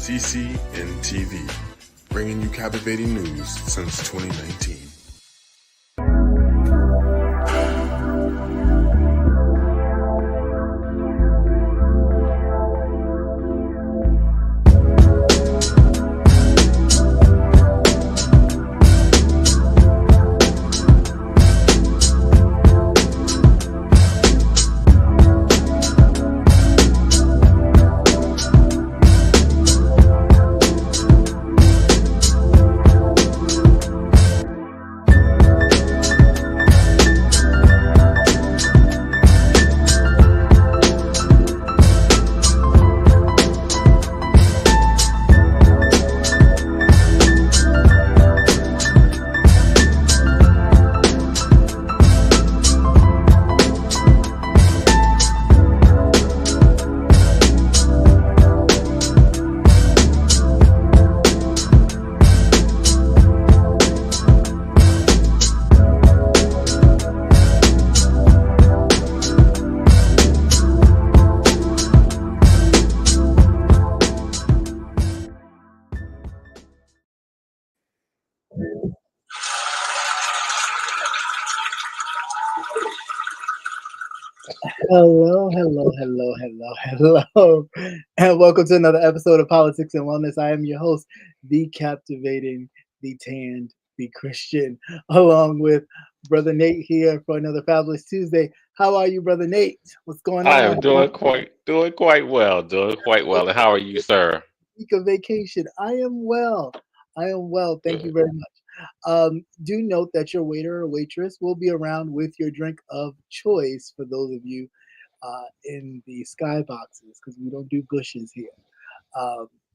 CCNTV, bringing you captivating news since 2019. Hello, and welcome to another episode of Politics and Wellness. I am your host, the captivating, the tanned, the Christian, along with Brother Nate here for another fabulous Tuesday. How are you, Brother Nate? What's going I on? am doing quite well, And how are you, sir? Week of vacation. I am well. I am well. Thank you Good. very much. Do note that your waiter or waitress will be around with your drink of choice for those of you in the sky boxes because we don't do bushes here.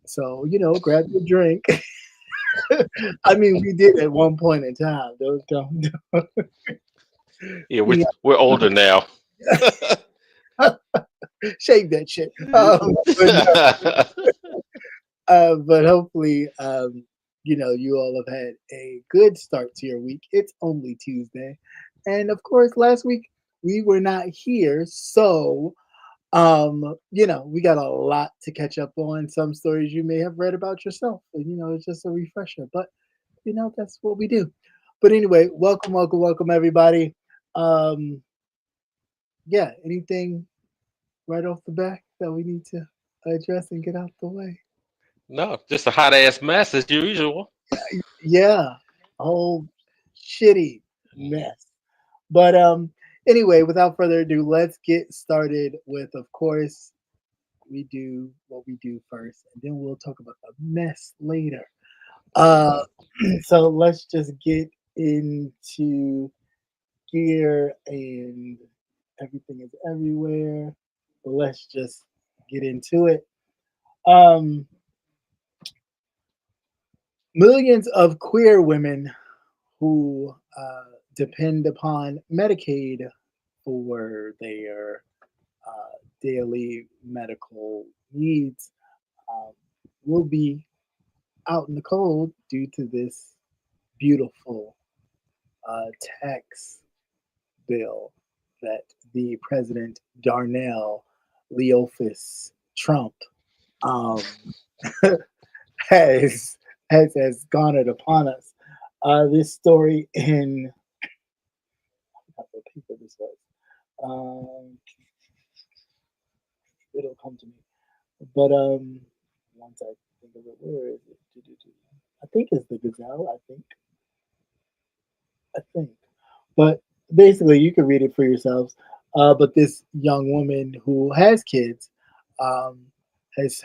So, grab your drink. I mean, we did at one point in time. Don't Yeah, we're you we're older now. know, shave that shit. But hopefully, you all have had a good start to your week. It's only Tuesday. And of course, last week we were not here. So, we got a lot to catch up on. Some stories you may have read about yourself. And, it's just a refresher. But, that's what we do. But anyway, welcome, everybody. Um, yeah, anything right off the back that we need to address and get out the way? No, just a hot ass mess as usual. Yeah, a whole shitty mess. But anyway, without further ado, let's get started with, of course, we do what we do first, and then we'll talk about the mess later. Uh, Mhm. so let's just get into gear, and everything is everywhere. But let's just get into it. Um, Millions of queer women who depend upon Medicaid for their daily medical needs um, will be out in the cold due to this beautiful tax bill that the President Darnell Leofus Trump um, has, has garnered upon us. This story in what paper this was. Um, it'll come to me. But once I think of it, where is it? I think it's the Gazelle. I think. But basically, you can read it for yourselves. But this young woman who has kids um, has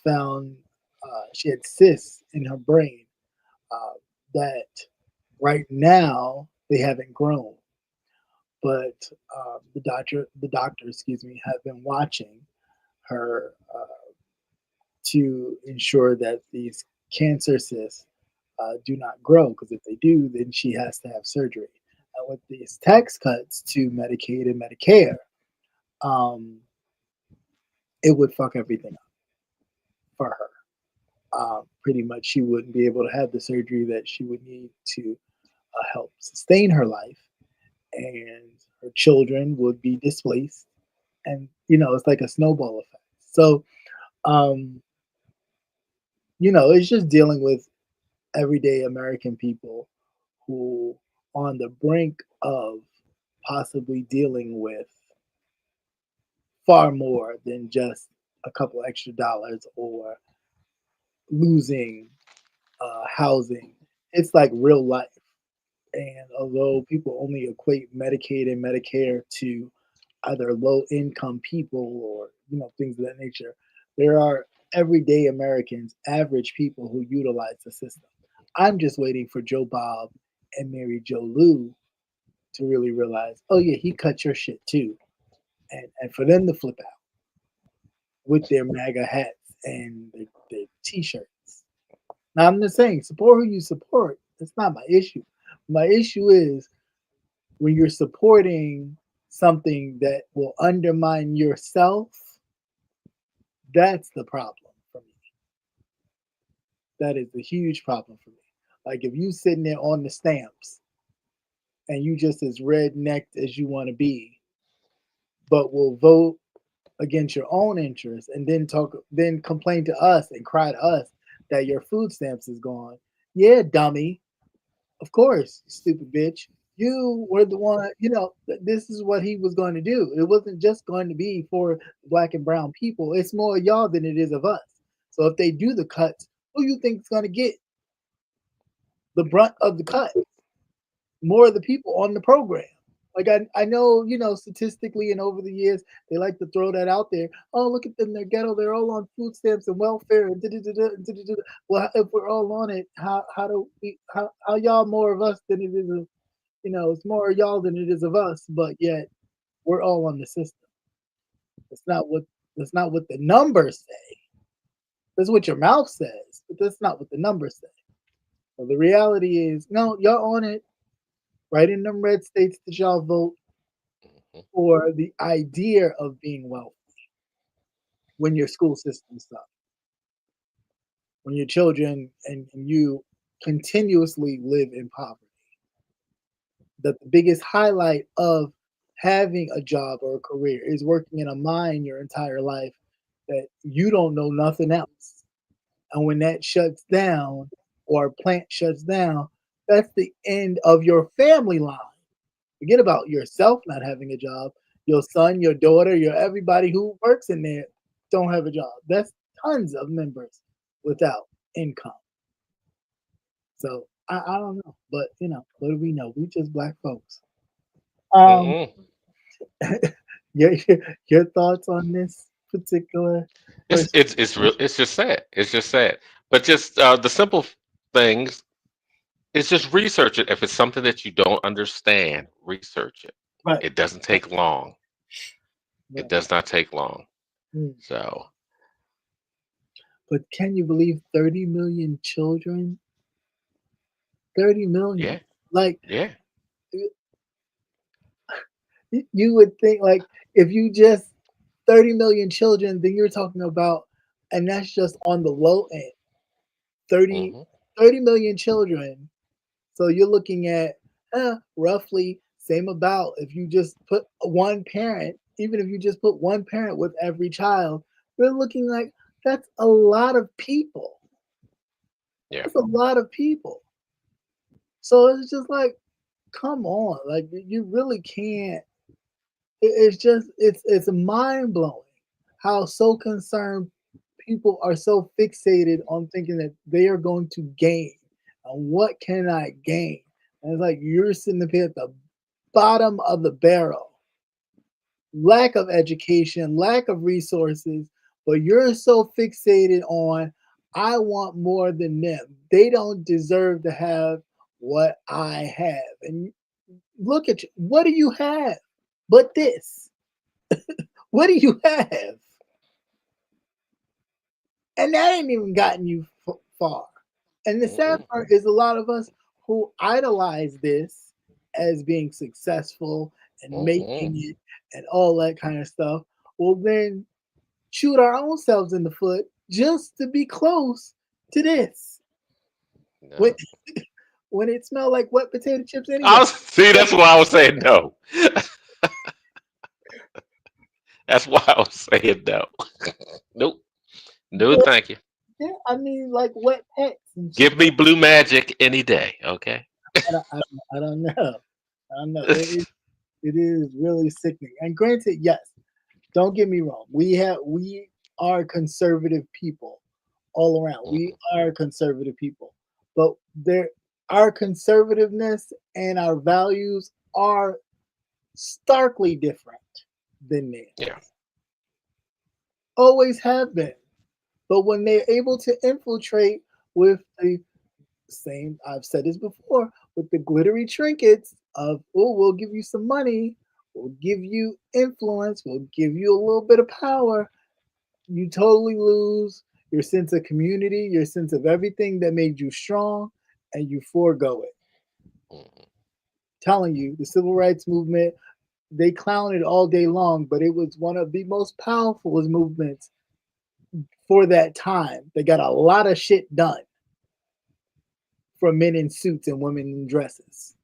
found she had cysts in her brain uh, that right now they haven't grown, but the doctor, excuse me, have been watching her to ensure that these cancer cysts do not grow. Because if they do, then she has to have surgery. And with these tax cuts to Medicaid and Medicare, um, it would fuck everything up for her. Pretty much, she wouldn't be able to have the surgery that she would need to help sustain her life, and her children would be displaced. And it's like a snowball effect. So, um, it's just dealing with everyday American people who on the brink of possibly dealing with far more than just a couple extra dollars or losing housing. It's like real life. And although people only equate Medicaid and Medicare to either low income people or things of that nature, there are everyday Americans, average people who utilize the system. I'm just waiting for Joe Bob and Mary Jo Lou to really realize, oh yeah, he cut your shit too, and for them to flip out with their MAGA hats and their t-shirts. Now I'm just saying, support who you support. That's not my issue. My issue is when you're supporting something that will undermine yourself. That's the problem for me. That is the huge problem for me. Like if you sitting there on the stamps and you just as rednecked as you want to be, but will vote against your own interests and then complain to us and cry to us that your food stamps is gone. Yeah, dummy. Of course, stupid bitch. You were the one, this is what he was going to do. It wasn't just going to be for black and brown people. It's more of y'all than it is of us. So if they do the cuts, who you think is going to get the brunt of the cut? More of the people on the program. Like I know, statistically and over the years, they like to throw that out there. Oh, look at them, they're ghetto, they're all on food stamps and welfare and da-da-da-da. Well, if we're all on it, how y'all more of us than it is of, it's more of y'all than it is of us, but yet we're all on the system. That's not what the numbers say. That's what your mouth says, but that's not what the numbers say. So the reality is, no, y'all on it. Right in them red states that y'all vote for the idea of being wealthy when your school system sucks, when your children and you continuously live in poverty. That the biggest highlight of having a job or a career is working in a mine your entire life, that you don't know nothing else. And when that shuts down or a plant shuts down, that's the end of your family line. Forget about yourself not having a job. Your son, your daughter, your everybody who works in there don't have a job. That's tons of members without income. So I don't know, but what do we know? We just black folks. Um, Mm-mm. your thoughts on this particular It's person? it's it's real. It's just sad. It's just sad. But just the simple things is just research it. If it's something that you don't understand, research it. Right, It doesn't take long. It right. does not take long. Mm. So But can you believe 30 million children? 30 million. yeah, Like yeah. you would think, like if you just 30 million children, then you're talking about, and that's just on the low end, 30, Hmm. 30 million children. So you're looking at roughly same about if you just put one parent, even if you just put one parent with every child, you're looking like that's a lot of people. Yeah. That's a lot of people. So it's just like, come on, like you really can't. It's just it's mind blowing how so concerned people are so fixated on thinking that they are going to gain. And what can I gain? And it's like you're sitting up here at the bottom of the barrel. Lack of education, lack of resources, but you're so fixated on I want more than them. They don't deserve to have what I have. And look at you. What do you have but this? What do you have? And that ain't even gotten you far. And the sad Mm-mm. part is a lot of us who idolize this as being successful and Mm-mm. making it and all that kind of stuff will then shoot our own selves in the foot just to be close to this. When, No. when it smelled like wet potato chips I anyway. was see. That's why I was saying no. That's why I was saying no. Nope. No, But thank you. Yeah, I mean, like wet pets and shit. Give me blue magic any day, okay? I don't know. I don't know. It is really sickening. And granted, yes, don't get me wrong. We are conservative people all around. We Mhm, are conservative people, but there our conservativeness and our values are starkly different than yeah. theirs. Always have been. But when they're able to infiltrate with the same, I've said this before, with the glittery trinkets of, oh, we'll give you some money, we'll give you influence, we'll give you a little bit of power, you totally lose your sense of community, your sense of everything that made you strong, and you forego it. Mhm, Telling you, the civil rights movement, they clown it all day long, but it was one of the most powerful movements for that time. They got a lot of shit done for men in suits and women in dresses.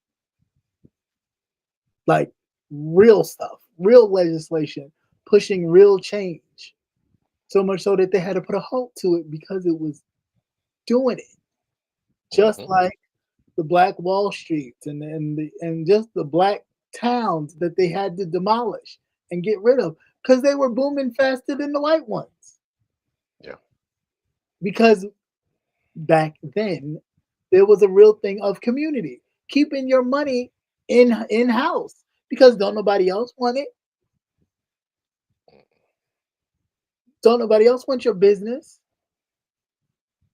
Like real stuff, real legislation, pushing real change. So much so that they had to put a halt to it because it was doing it. Just mhm. like the Black Wall Streets and just the black towns that they had to demolish and get rid of because they were booming faster than the white ones. Yeah. Because back then there was a real thing of community, keeping your money in house because don't nobody else want it. Don't nobody else want your business.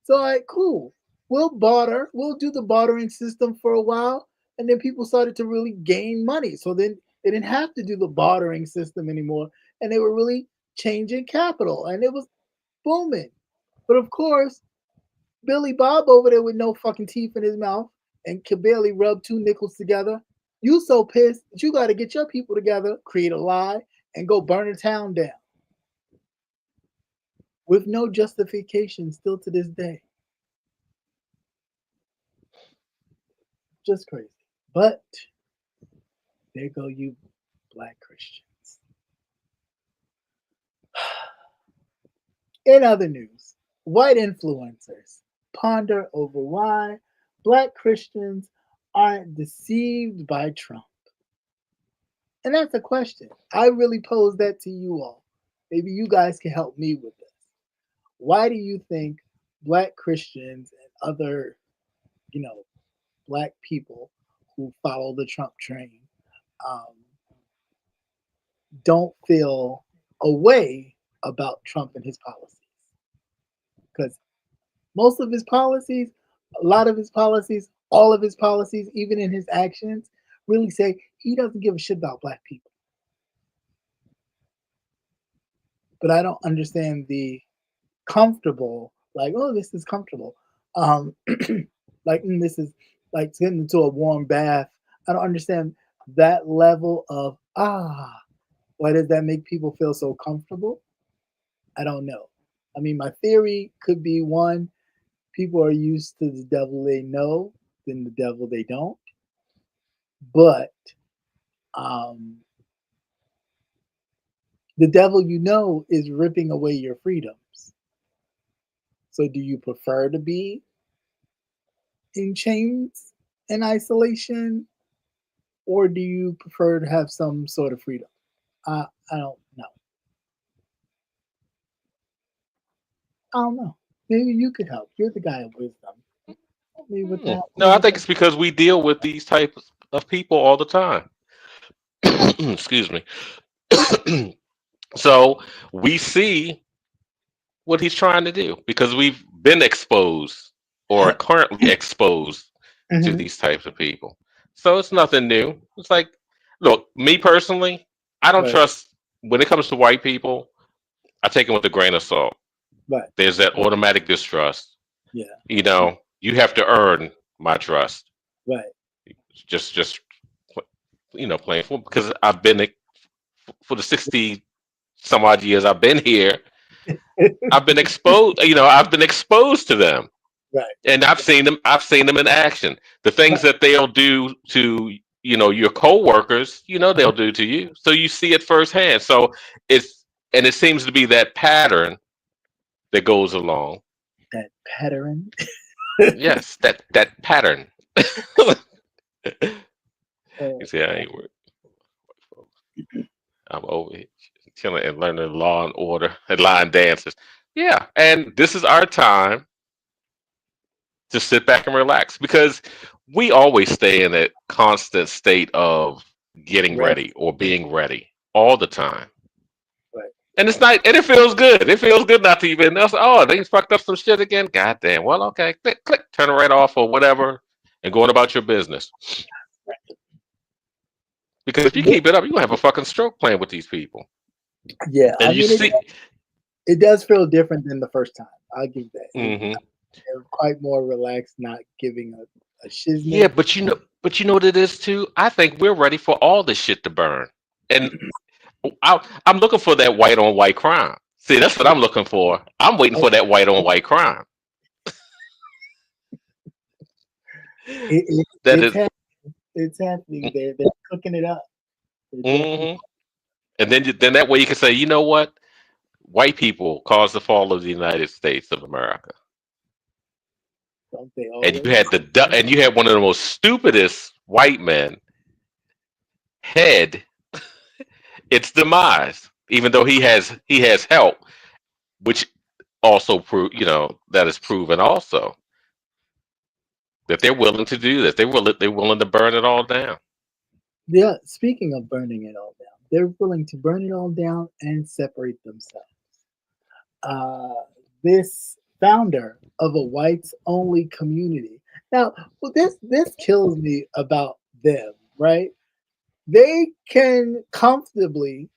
So like, cool. We'll barter. We'll do the bartering system for a while, and then people started to really gain money. So then they didn't have to do the bartering system anymore, and they were really changing capital, and it was booming. But of course, Billy Bob over there with no fucking teeth in his mouth and could barely rub two nickels together. You so pissed that you got to get your people together, create a lie, and go burn a town down with no justification. Still to this day, just crazy. But there go you, black Christians. In other news, white influencers ponder over why black Christians aren't deceived by Trump. And that's a question. I really pose that to you all. Maybe you guys can help me with this. Why do you think black Christians and other, you know, black people who follow the Trump train um, don't feel a way about Trump and his policies? Because most of his policies, a lot of his policies, all of his policies, even in his actions, really say he doesn't give a shit about black people. But I don't understand the comfortable, like, oh, this is comfortable. Um, like this is like getting into a warm bath. I don't understand that level of why does that make people feel so comfortable? I don't know. I mean, my theory could be one, people are used to the devil they know than the devil they don't. But um, the devil you know is ripping away your freedoms. So do you prefer to be in chains and isolation, or do you prefer to have some sort of freedom? I don't know. I don't know. Maybe you could help. You're the guy of wisdom. Help me with that. No, I think it's because we deal with these types of people all the time. Excuse me. So we see what he's trying to do because we've been exposed or currently exposed to Hmm. these types of people. So it's nothing new. It's like, look, me personally, I don't Right, trust when it comes to white people. I take them with a grain of salt. right, There's that automatic distrust. yeah, You have to earn my trust. right. Just playing for because I've been for the 60 some odd years I've been here. I've been exposed. I've been exposed to them, Right, and I've seen them. I've seen them in action. The things right. that they'll do to your coworkers, they'll do to you. So you see it firsthand. So it seems to be that pattern that goes along. that pattern. Yes, that pattern. Uh, You see, I ain't worried. I'm over here chilling and learning law and order and line dances. Yeah, and this is our time to sit back and relax because we always stay in a constant state of getting rest, ready or being ready all the time. but And it's not, and it feels good. It feels good not to even. Oh, they fucked up some shit again. God damn. Well, okay, click, click, turn it right off or whatever, and going about your business. Because if you keep it up, you gonna have a fucking stroke playing with these people. yeah, I And you mean, see, it does feel different than the first time. I'll give that. hmm They're quite more relaxed, not giving a yeah, shiznit. but you know what it is too. I think we're ready for all this shit to burn, and I'm looking for that white on white crime. See, that's what I'm looking for. I'm waiting for that white on white crime. It, That it's is, happening. It's happening. They're cooking it up. They're definitely hmm and then that way you can say, you know what, white people caused the fall of the United States of America, don't they and you always? had and you had one of the most stupidest white men head its demise, even though he has help, which also prove that is proven also that they're willing to do this. They're willing to burn it all down. Yeah. Speaking of burning it all down, they're willing to burn it all down and separate themselves. Uh, this founder of a whites only community. Now, well, this kills me about them, right? They can comfortably,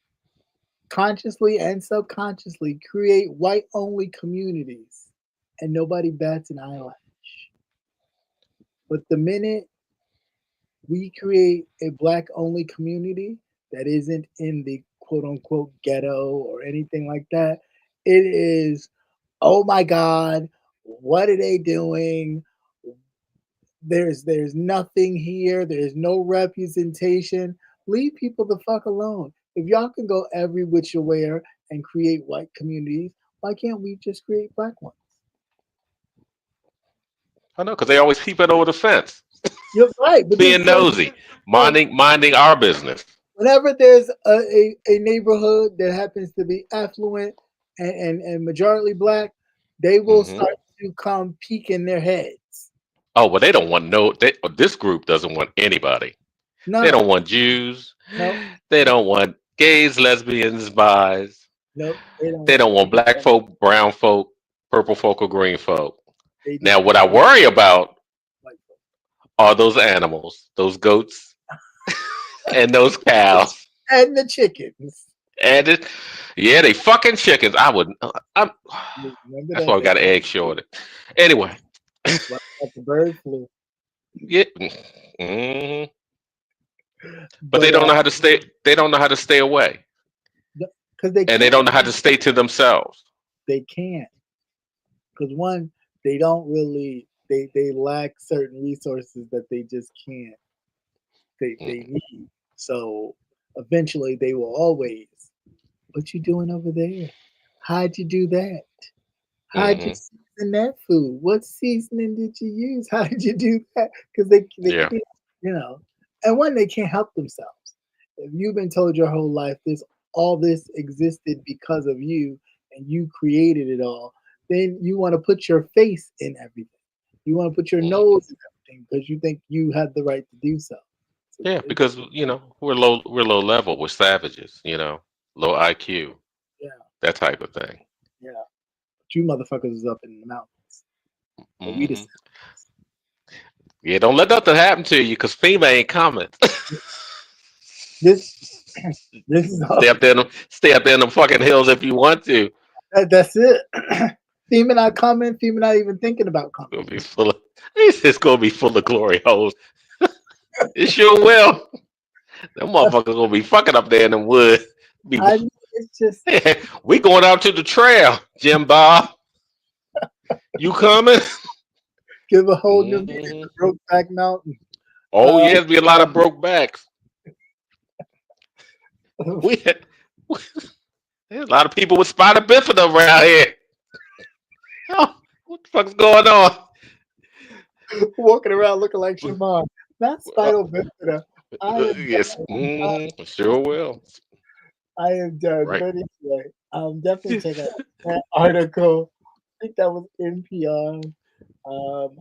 consciously and subconsciously create white only communities, and nobody bats an eyelash. But the minute we create a black only community that isn't in the quote unquote ghetto or anything like that, it is, oh my God, what are they doing? There's nothing here. There's no representation. Leave people the fuck alone. If y'all can go every which way and create white communities, why can't we just create black ones? I know, because they always peeping over the fence, You're right, but this being goes nosy, like minding our business. whenever there's a neighborhood that happens to be affluent and majority black, they will hmm start to come peeking their heads. Oh, well, they don't want no. This group doesn't want anybody. They No, don't want Jews. no, They don't want gays, lesbians, bis. no, they don't They want don't want any black of it. folk, brown folk, purple folk, or green folk. They Now, just what want I worry about white folks. are those animals, those goats, and those cows. And the chickens. And yeah, they fucking chickens. I would. I'm, Remember that's why that we thing? got an egg shortage. Anyway, Like the bird flu. yeah. hmm But they But don't know how to stay. They don't know how to stay away, because they and they can't, don't know how to stay to themselves. they can't. Because one, they don't really, they lack certain resources that they just can't. They Mm, need. So eventually, they will always. What you doing over there? How'd you do that? How'd you Mm-hmm. season that food? What seasoning did you use? How did you do that? Because they Yeah. can't, and one, they can't help themselves. If you've been told your whole life this, all this existed because of you, and you created it all, then you want to put your face in everything. You want to put your Mm. nose in everything because you think you have the right to do so. So Yeah, it's, because we're low level, we're savages, low IQ, yeah, that type of thing. yeah. But you motherfuckers is up in the mountains. But we hmm just Yeah, don't let nothing happen to you, because FEMA ain't coming. this this is all. Stay up there in them fucking hills if you want to. That's it. FEMA not coming. FEMA not even thinking about It's coming. gonna be full of. It's gonna be full of glory holes. It sure will. Them motherfuckers gonna be fucking up there in the woods. Be, I mean, it's just we going out to the trail, Jim Bob. You coming? give a whole new meaning hmm to Brokeback Mountain. Oh Uh, yeah, there'll be a lot of broke backs. We had, there's a lot of people with spina bifida around here. Oh, What the fuck's going on? Walking around looking like Shamar. Not Spinal Bifida. Yes, sure will. I am done. Right. But anyway, definitely check out that article. I think that was NPR.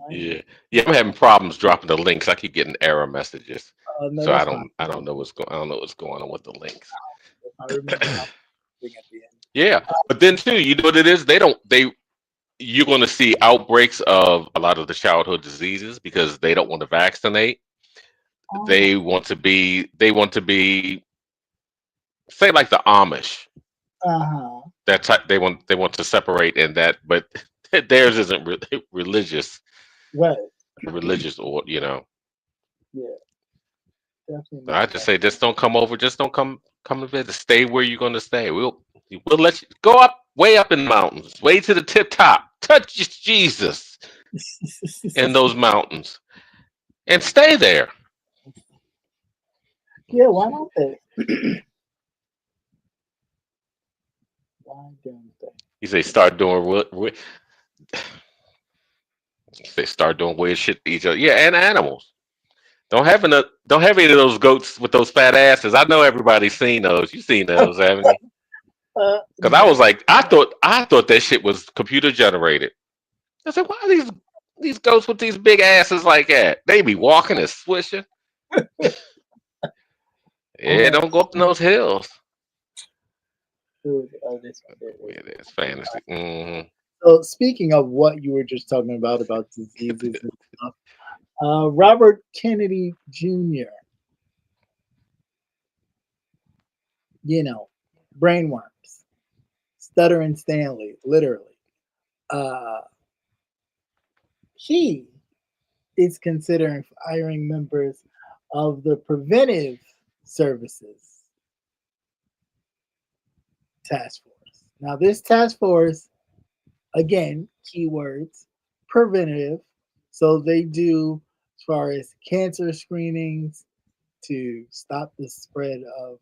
Yeah, yeah. I'm having problems dropping the links. I keep getting error messages, No, so that's fine. I don't know what's going. I don't know what's going on with the links. If I remember how thing at the end. Yeah, but then too, you know what it is? They you're going to see outbreaks of a lot of the childhood diseases because they don't want to vaccinate. Oh, They want to be say like the Amish. uh-huh. That type they want to separate in that, but theirs isn't religious, Right. or Yeah, definitely I not just that. say just don't come over, just don't come to visit. Stay where you're going to stay. We'll let you go up way up in the mountains, way to the tip top. Touch Jesus in those mountains and stay there. Yeah, why not they? Why don't they? You say start doing start doing weird shit to each other. Yeah, and animals. Don't have any of those goats with those fat asses. I know everybody's seen those. You've seen those, haven't you? Because I No. was like, I thought that shit was computer generated. I said, why are these goats with these big asses like that? They be walking and swishing. Yeah, Oh, don't go up in those hills. dude, this one there is. Yeah, it's fantasy. So speaking of what you were just talking about diseases and stuff, Robert Kennedy Jr., you know, brainworms, stuttering Stanley, literally. Uh, he is considering firing members of the Preventive Services Task Force. Now, this task force, again, keywords, preventive. So they do as far as cancer screenings to stop the spread of,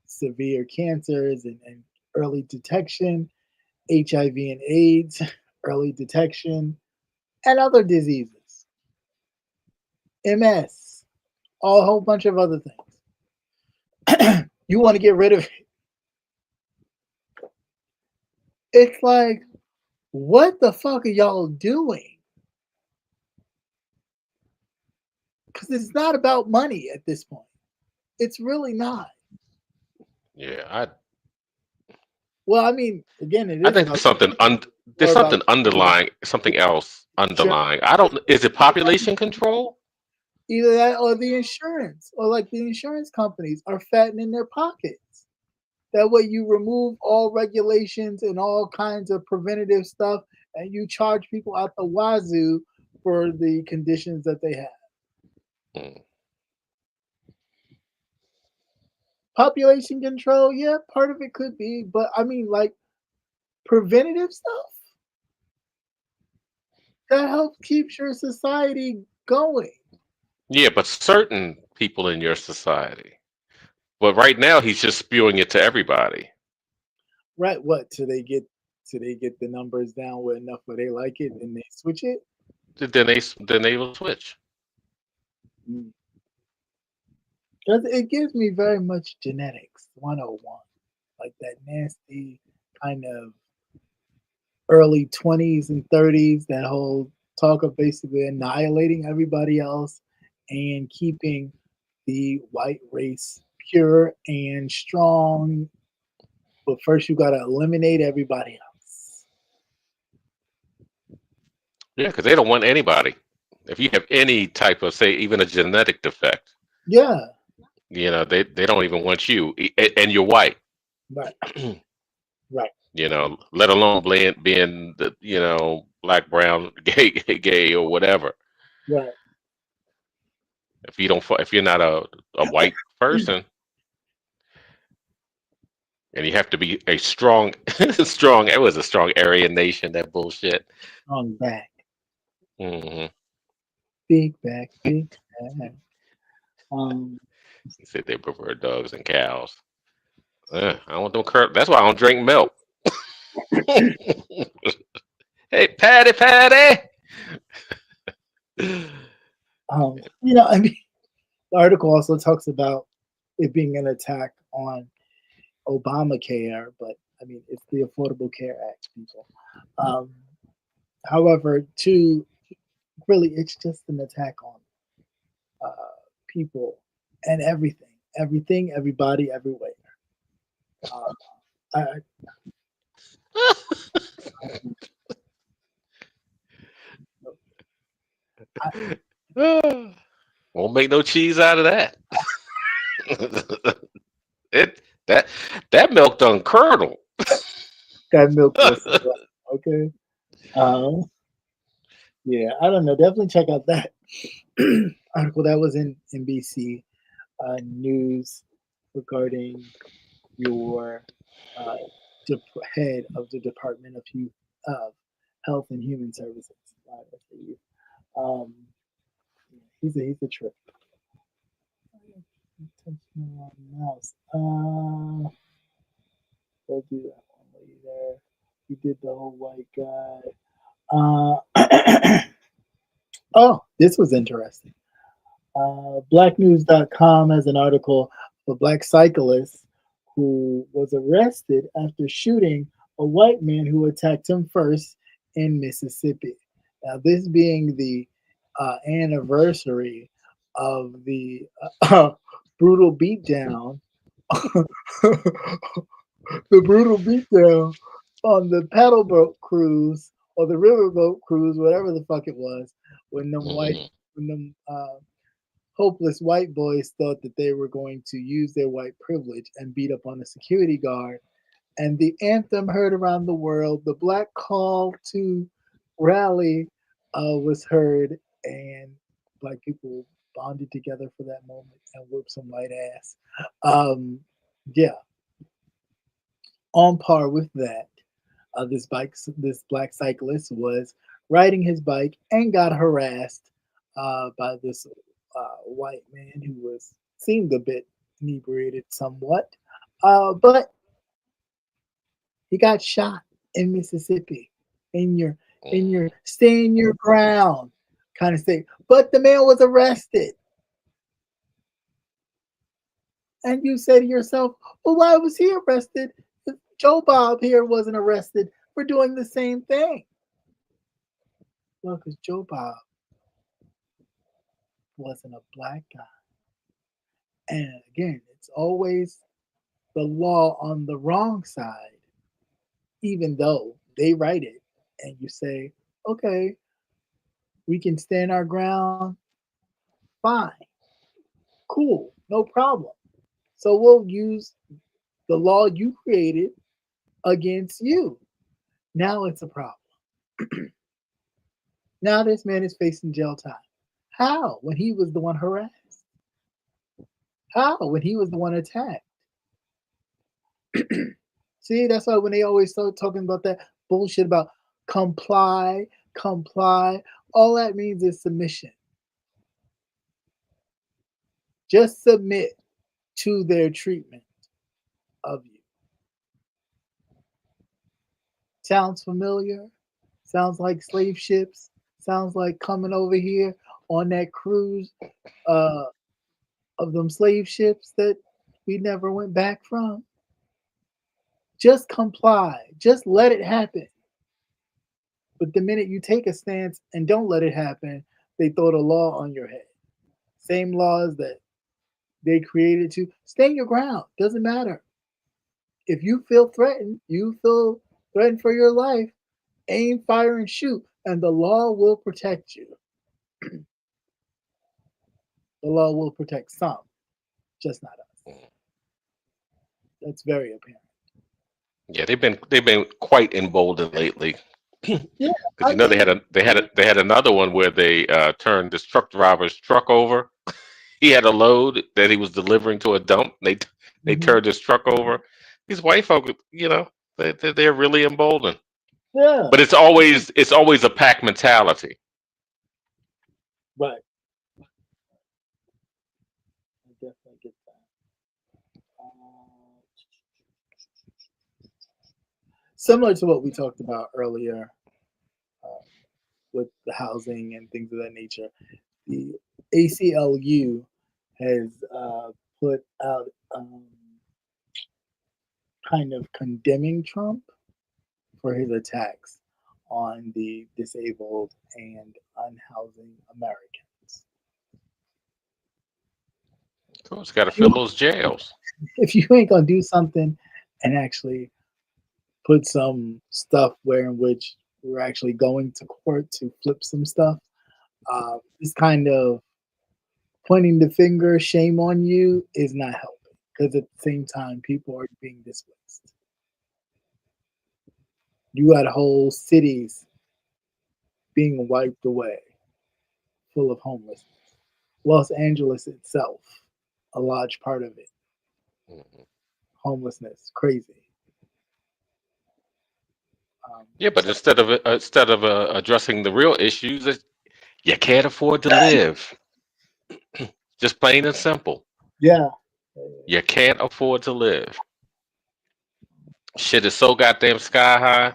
severe cancers and early detection, HIV and AIDS, early detection, and other diseases, MS, a whole bunch of other things. You want to get rid of it. It's like, what the fuck are y'all doing? Because it's not about money at this point. It's really not. Yeah, Well, I mean, again, it I is think about there's more about something underlying, something else sure, underlying. I don't. Is it population control? either that or the insurance, or like the insurance companies are fattening their pockets. That way, you remove all regulations and all kinds of preventative stuff, and you charge people out the wazoo for the conditions that they have. Mm. Population control, yeah, part of it could be, but I mean, like preventative stuff that helps keeps your society going. Yeah, but certain people in your society. But right now, he's just spewing it to everybody. Right? What? Till they get the numbers down where enough where they like it and they switch it. Then they will switch. Mm. 'Cause it gives me very much genetics 101, like that nasty kind of early 20s and 30s, that whole talk of basically annihilating everybody else and keeping the white race pure and strong. But first, you got to eliminate everybody else. Yeah, because they don't want anybody. If you have any type of, say, even a genetic defect, Yeah, they don't even want you, and you're white. right, right, Let alone being the, black, brown, gay or whatever. right. If you're not a white person, and you have to be a strong, strong. It was a strong Aryan nation. That bullshit. Strong back, Hmm. big back, big back. Um, He said they prefer dogs and cows. I don't That's why I don't drink milk. Hey, Patty, Patty. I mean, the article also talks about it being an attack on Obamacare, but I mean, it's the Affordable Care Act, people. Um, however, to really, it's just an attack on people and everything, everybody, everywhere. Uh, I, I, Won't make no cheese out of that. it that that milk done curdle. that milk was okay. Um, yeah, I don't know. Definitely check out that article that was in NBC News regarding your uh, head of the Department of Health and Human Services. Um, he's a trip. Touch my mouse. We'll do that one later. We did the whole white guy. Oh, this was interesting. Blacknews.com has an article of a black cyclist who was arrested after shooting a white man who attacked him first in Mississippi. Now, this being the anniversary of the brutal beatdown, the brutal beatdown on the paddle boat cruise or the riverboat cruise, whatever the fuck it was, when them hopeless white boys thought that they were going to use their white privilege and beat up on a security guard. And the anthem heard around the world, the black call to rally was heard, and black people bonded together for that moment and whooped some white ass. Yeah, on par with that, this black cyclist was riding his bike and got harassed by this white man who seemed a bit inebriated somewhat, but he got shot in Mississippi in your stand your ground kind of thing. But the man was arrested, and you say to yourself, "Well, why was he arrested? If Joe Bob here wasn't arrested for doing the same thing." Well, because Joe Bob wasn't a black guy. And again, it's always the law on the wrong side, even though they write it and you say, okay, we can stand our ground, fine, cool, no problem. So we'll use the law you created against you. Now it's a problem. Now this man is facing jail time. How? When he was the one harassed? How? When he was the one attacked? See, that's why when they always start talking about that bullshit about comply, comply, all that means is submission. Just submit to their treatment of you. Sounds familiar? Sounds like slave ships? Sounds like coming over here on that cruise uh, of them slave ships that we never went back from? Just comply. Just let it happen. But the minute you take a stance and don't let it happen, they throw the law on your head. Same laws that they created to stand your ground. Doesn't matter. If you feel threatened for your life, aim, fire, and shoot, and the law will protect you. The law will protect some, just not us. That's very apparent. Yeah, they've been quite emboldened lately. Yeah, Because I you know mean, they had another one where they turned this truck driver's truck over. He had a load that he was delivering to a dump. They mhm. turned his truck over. These white folk, they're really emboldened. Yeah, But it's always a pack mentality. right. I definitely get that. Similar to what we talked about earlier with the housing and things of that nature. The ACLU has put out kind of condemning Trump for his attacks on the disabled and unhousing Americans. Of course, got to fill those jails. If you ain't gonna do something and actually put some stuff where in which we're actually going to court to flip some stuff, this kind of pointing the finger, shame on you, is not helping because at the same time, people are being displaced. You got whole cities being wiped away, full of homelessness. Los Angeles itself, a large part of it, homelessness, crazy. Yeah, but instead of addressing the real issues, you can't afford to live. Just plain and simple. Yeah. You can't afford to live. Shit is so goddamn sky high.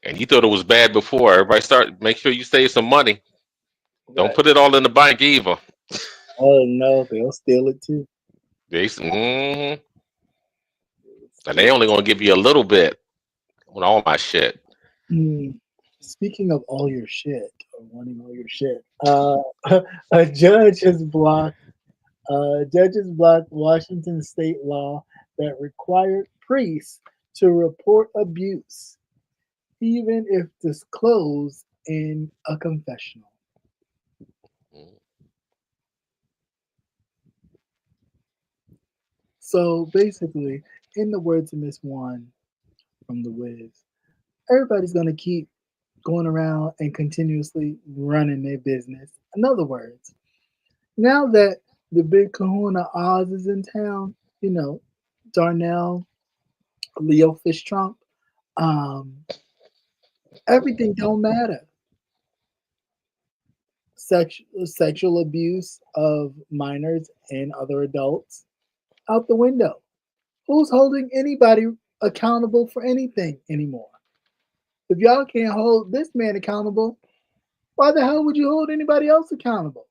And you thought it was bad before. Everybody make sure you save some money. Don't put it all in the bank either. Oh no, they'll steal it too. And they only gonna give you a little bit on all my shit. Speaking of all your shit, or wanting all your shit, a judge has blocked Washington state law that required priests to report abuse, even if disclosed in a confessional. So basically, in the words of Miss One from The Wiz, everybody's going to keep going around and continuously running their business. In other words, now that the big kahuna Oz is in town, Darnell, Leo Fish Trump, everything don't matter. Sexual abuse of minors and other adults out the window. Who's holding anybody accountable for anything anymore? If y'all can't hold this man accountable, why the hell would you hold anybody else accountable?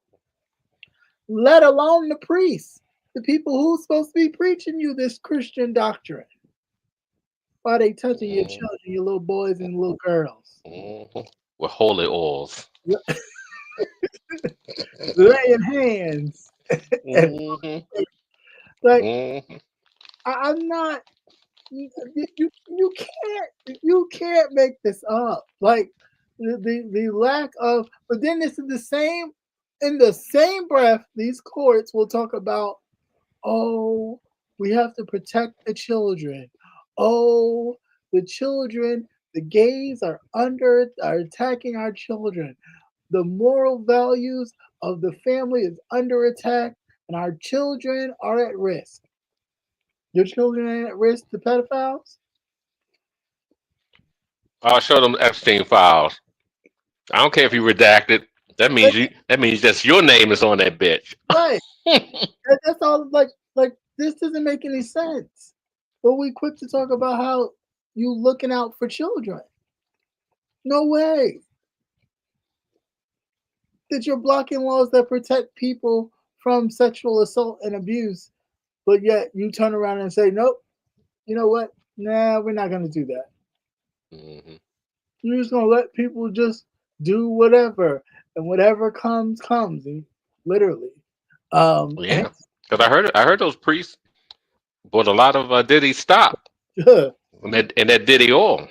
Let alone the priests, the people who's supposed to be preaching you this Christian doctrine. Why they touching your children, your little boys and little girls? With holy oils. Laying hands. I'm not. You can't make this up. Like the lack of. But then this is the same. In the same breath, these courts will talk about, oh, we have to protect the children. Oh, the children, the gays are attacking our children. The moral values of the family is under attack, and our children are at risk. Your children ain't at risk to pedophiles? I'll show them Epstein files. I don't care if you redact it. That means that's your name is on that bitch. Right. That's all. Like this doesn't make any sense. But we quick to talk about how you looking out for children. No way. That you're blocking laws that protect people from sexual assault and abuse, but yet you turn around and say, nope, you know what? Nah, we're not going to do that. You're just going to let people just do whatever, and whatever comes, literally. Yeah, because I heard those priests bought a lot of Diddy stock and that Diddy oil.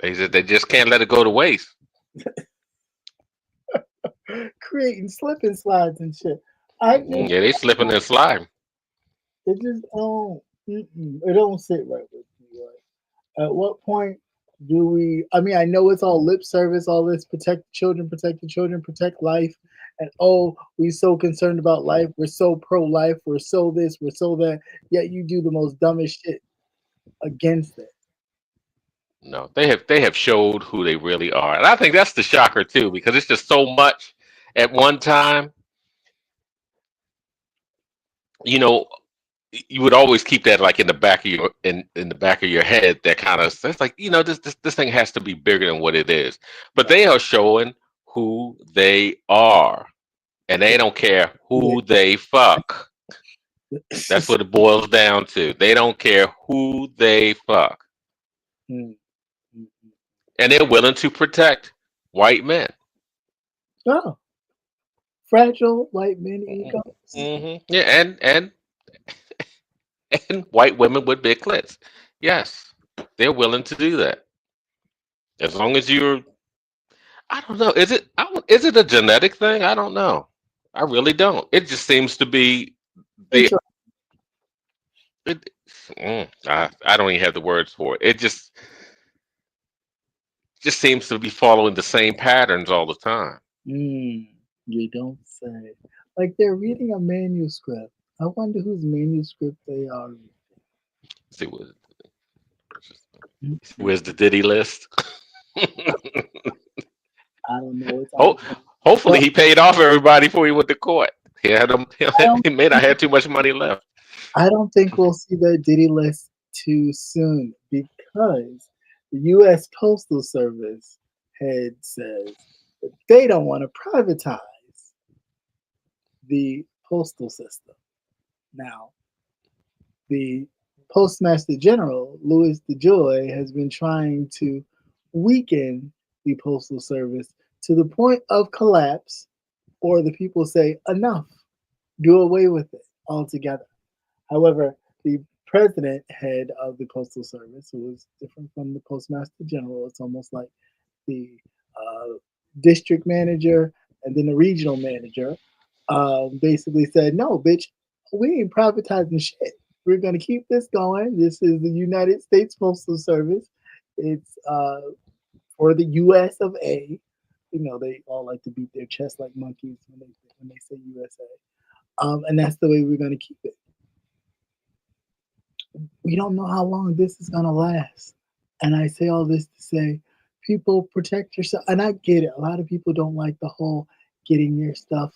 They said they just can't let it go to waste. Creating slip and slides and shit. They slipping and sliding. It just don't. It don't sit right with me. Right? At what point do we? I mean, I know it's all lip service, all this protect the children, protect life, and we're so concerned about life. We're so pro-life. We're so this. We're so that. Yet you do the most dumbest shit against it. No, they have showed who they really are, and I think that's the shocker too, because it's just so much at one time. you would always keep that like in the back of your in the back of your head. That kind of it's like this thing has to be bigger than what it is. But they are showing who they are, and they don't care who they fuck. That's what it boils down to. They don't care who they fuck, Mm, mm, and they're willing to protect white men. oh, fragile white men egos. Yeah, and white women with big clits. Yes, they're willing to do that as long as you're. I don't know. Is it a genetic thing? I don't know. I really don't. It just seems to be the. Intro- It, I don't even have the words for it. It just seems to be following the same patterns all the time. Mm, you don't say. Like they're reading a manuscript. I wonder whose manuscript they are See what? reading. Where's the Diddy list? I don't know. It's Oh, all, hopefully but he paid off everybody before he went to court. He had them. I don't. He may not have too much money left. I don't think we'll see that Diddy list too soon because the U.S. Postal Service head says that they don't want to privatize the postal system. Now, the Postmaster General, Louis DeJoy, has been trying to weaken the Postal Service to the point of collapse, or the people say, enough, do away with it altogether. However, the president head of the Postal Service, who is different from the Postmaster General, it's almost like the district manager and then the regional manager, basically said, no, bitch, we ain't privatizing shit. We're going to keep this going. This is the United States Postal Service. It's for the US of A. You know, they all like to beat their chest like monkeys when they say USA. And that's the way we're going to keep it. We don't know how long this is going to last. And I say all this to say, people protect yourself. And I get it. A lot of people don't like the whole getting your stuff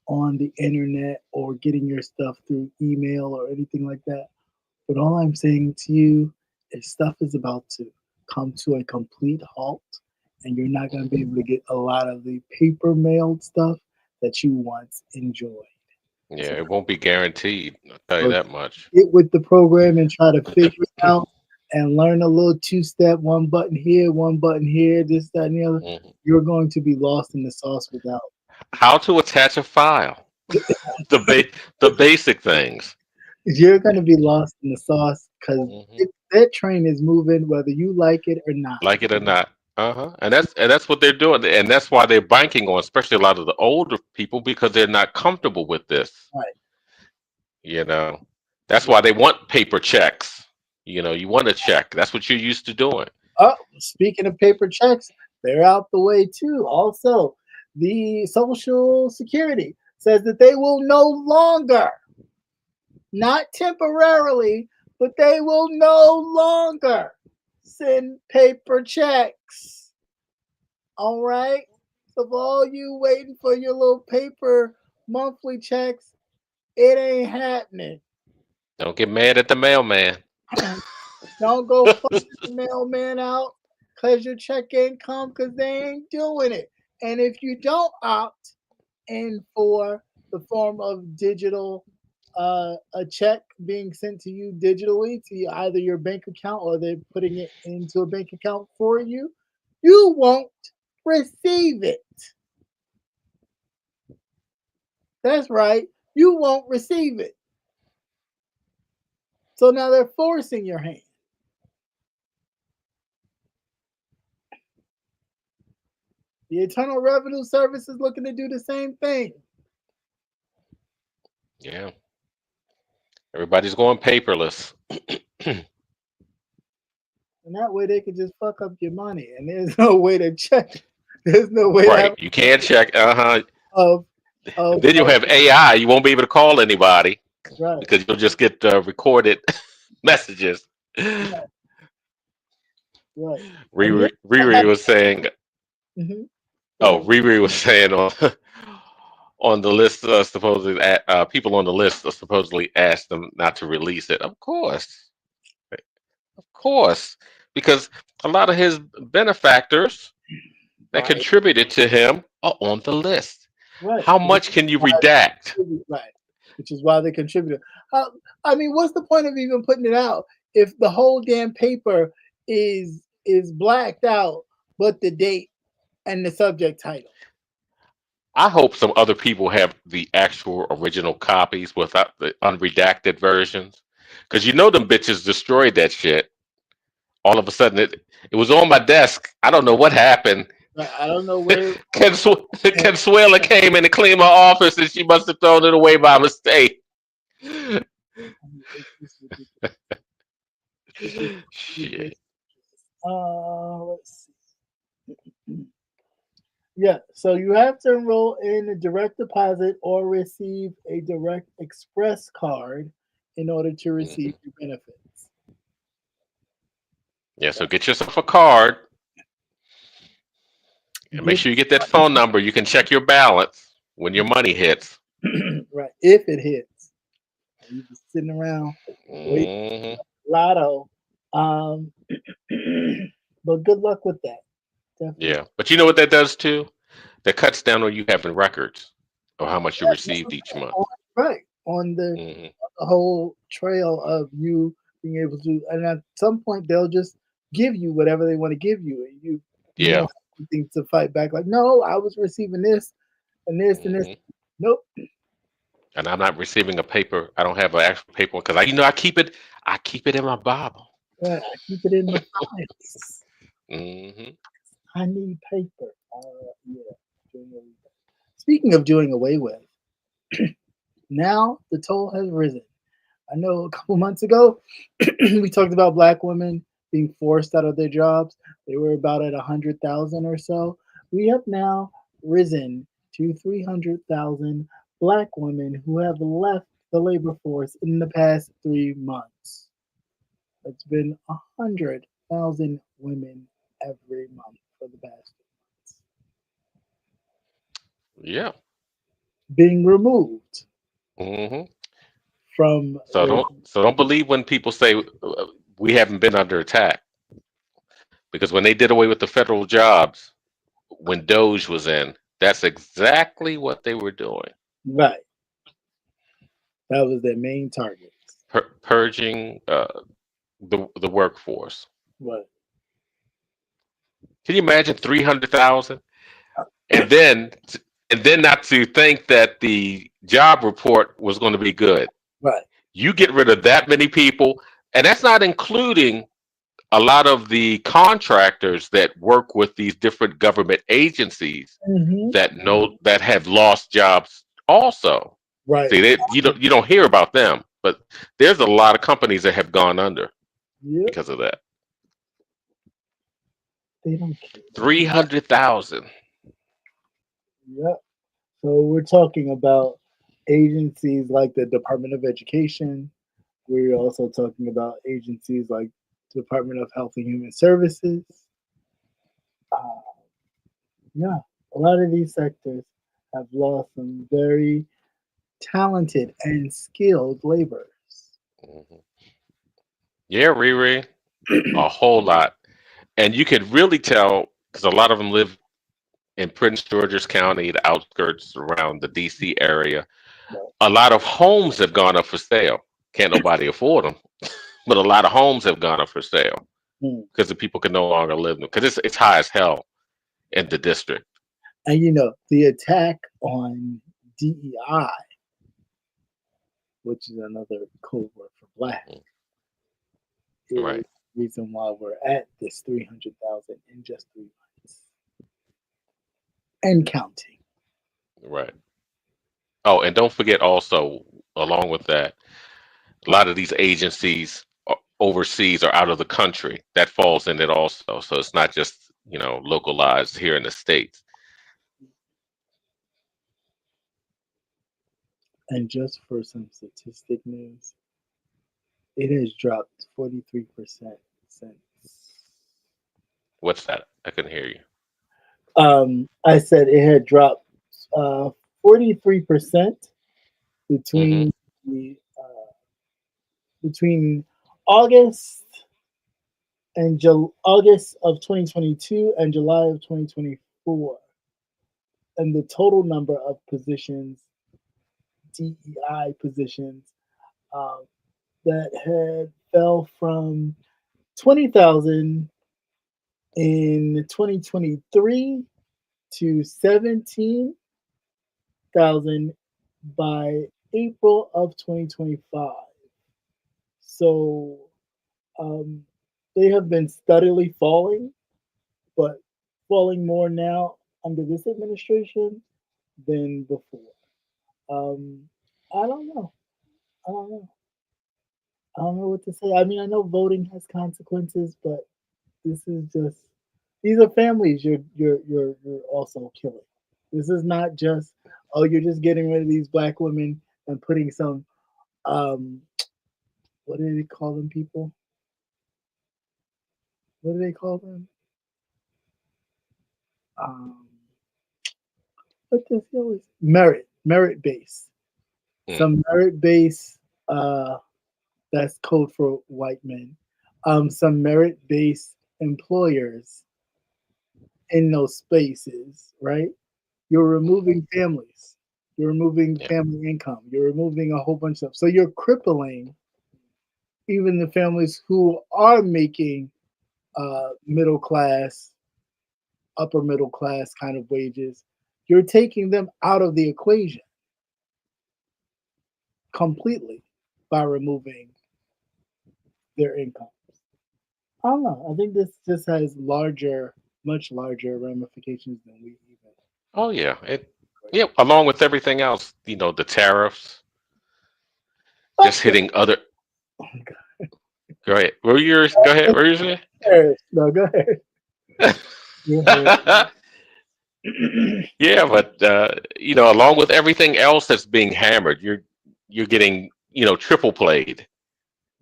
on the internet or getting your stuff through email or anything like that. But all I'm saying to you is stuff is about to come to a complete halt, and you're not going to be able to get a lot of the paper mailed stuff that you once enjoyed. Yeah, So it won't be guaranteed. I'll tell you that much. get with the program and try to figure it out and learn a little two-step, one button here, this, that, and the other. Mhm. You're going to be lost in the sauce without. How to attach a file? The basic things. You're going to be lost in the sauce because Mhm. that train is moving whether you like it or not. Like it or not. And that's what they're doing, and that's why they're banking on, especially a lot of the older people, because they're not comfortable with this. Right. You know, that's why they want paper checks. You want a check. That's what you're used to doing. Oh, speaking of paper checks, they're out the way too. Also, the Social Security says that they will no longer, not temporarily, but they will no longer send paper checks. All right? So, for all you waiting for your little paper monthly checks, it ain't happening. Don't get mad at the mailman. Don't go fucking the mailman out because your check ain't come because they ain't doing it. And if you don't opt in for the form of digital, a check being sent to you digitally to either your bank account or they're putting it into a bank account for you, you won't receive it. That's right. You won't receive it. So now they're forcing your hand. The Internal Revenue Service is looking to do the same thing. Yeah. Everybody's going paperless. And that way they can just fuck up your money. And there's no way to check. There's no way to have Right. You can't check. of Then you'll have AI. You won't be able to call anybody right. because you'll just get recorded messages. Right. Riri was saying, Mhm. Riri was saying on the list supposedly people on the list are supposedly asked them not to release it. Of course, because a lot of his benefactors that Right, contributed to him are on the list. right, How much can you redact? right. Which is why they contributed. I mean, what's the point of even putting it out if the whole damn paper is blacked out, but the date and the subject title? I hope some other people have the actual original copies without the unredacted versions, because you know them bitches destroyed that shit. All of a sudden, it was on my desk. I don't know what happened. I don't know where. Consuela came in and cleaned my office, and she must have thrown it away by mistake. It's ridiculous. It's ridiculous. Shit. Let's see. Yeah, so you have to enroll in a direct deposit or receive a direct express card in order to receive your benefits. Yeah, so get yourself a card and make sure you get that phone number. You can check your balance when your money hits. Right, if it hits. You just sitting around waiting lotto. But good luck with that. Definitely. Yeah, but you know what that does too? That cuts down on you having records of how much you received each month. Right, on the whole trail of you being able to, and at some point they'll just give you whatever they want to give you, and you Yeah. won't have anything to fight back. Like, no, I was receiving this and this and this. Nope. And I'm not receiving a paper. I don't have an actual paper because I keep it. I keep it in my Bible. Yeah, I keep it in my files. Mm-hmm. I need paper. Yeah. Speaking of doing away with, now the toll has risen. I know a couple months ago we talked about Black women being forced out of their jobs. They were about at 100,000 or so. We have now risen to 300,000 Black women who have left the labor force in the past 3 months. It's been 100,000 women every month for the past 3 months Yeah. being removed Mm-hmm. from So their. don't believe when people say we haven't been under attack, because when they did away with the federal jobs, when Doge was in, that's exactly what they were doing. Right. That was their main target. Purging the workforce. Right. Can you imagine 300,000? And then not to think that the job report was going to be good. Right. You get rid of that many people, and that's not including a lot of the contractors that work with these different government agencies that have lost jobs also. Right. See, you don't hear about them, but there's a lot of companies that have gone under because of that. They don't care. 300,000. Yep. So we're talking about agencies like the Department of Education. We're also talking about agencies like Department of Health and Human Services. Yeah, a lot of these sectors have lost some very talented and skilled laborers. Yeah, Riri, a whole lot. And you could really tell because a lot of them live in Prince George's County, the outskirts around the DC area. A lot of homes have gone up for sale. Can't nobody afford them, but a lot of homes have gone up for sale because the people can no longer live them because it's high as hell in the district. And the attack on DEI, which is another code word for Black, is Right. the reason why we're at this 300,000 in just 3 months and counting. Right. Oh, and don't forget also, along with that, a lot of these agencies overseas or out of the country. That falls in it also. So it's not just, localized here in the States. And just for some statistic news, it has dropped 43% since. What's that? I couldn't hear you. I said it had dropped 43% Hmm. between the between August August of 2022 and July of 2024, and the total number of positions, DEI positions, um, that had fell from 20,000 in 2023 to 17,000 by April of 2025. So um, they have been steadily falling, but falling more now under this administration than before. Um, I don't know. I don't know. I don't know what to say. I mean, I know voting has consequences, but this is just these are families you're also killing. This is not just, oh, you're just getting rid of these black women and putting some um what do they call them people? What do they call them? Um what does he always merit base. Some merit base that's code for white men. Some merit based employers in those spaces, right? You're removing families. You're removing Yeah. family income. You're removing a whole bunch of. So you're crippling even the families who are making middle class, upper middle class kind of wages. You're taking them out of the equation completely by removing their income. I don't know. I think this just has much larger ramifications than we even. Oh yeah. Yeah. Along with everything else, the tariffs Fuck just the hitting other. Go ahead. Where yours? Go ahead. Where yours? tariffs. No, go ahead. Go ahead. Yeah, but along with everything else that's being hammered, you're getting triple played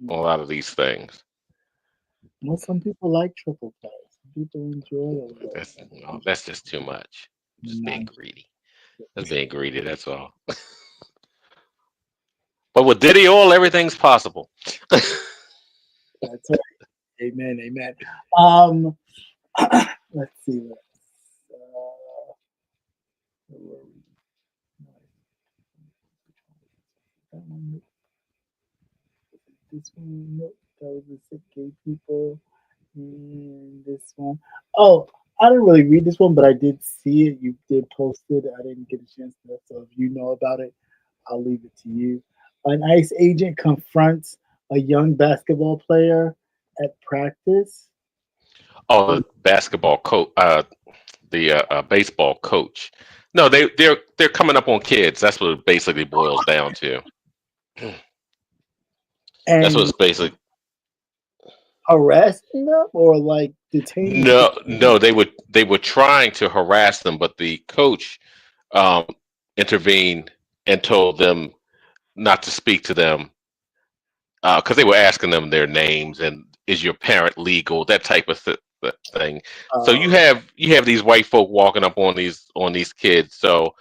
on a lot of these things. Well, some people like triple plays. Some people enjoy That's just too much. Just being nonsense. greedy. That's being greedy. That's all. But with Diddy oil, everything's possible. That's right. Amen. Amen. Um, let's see. Where were we? That one, this one, nope. That was the sick gay people. And this one. Oh, I didn't really read this one, but I did see it. You did post it. I didn't get a chance to. So if you know about it, I'll leave it to you. An ICE agent confronts a young basketball player at practice. Oh, the basketball coach, the baseball coach. No, they're coming up on kids. That's what it basically boils down to. That's what And it's basically. harassing them or like detaining them. No, no, they were trying to harass them, but the coach um, intervened and told them not to speak to them because they were asking them their names and is your parent legal, that type of thing. So you Uh, have these white folk walking up on these kids. So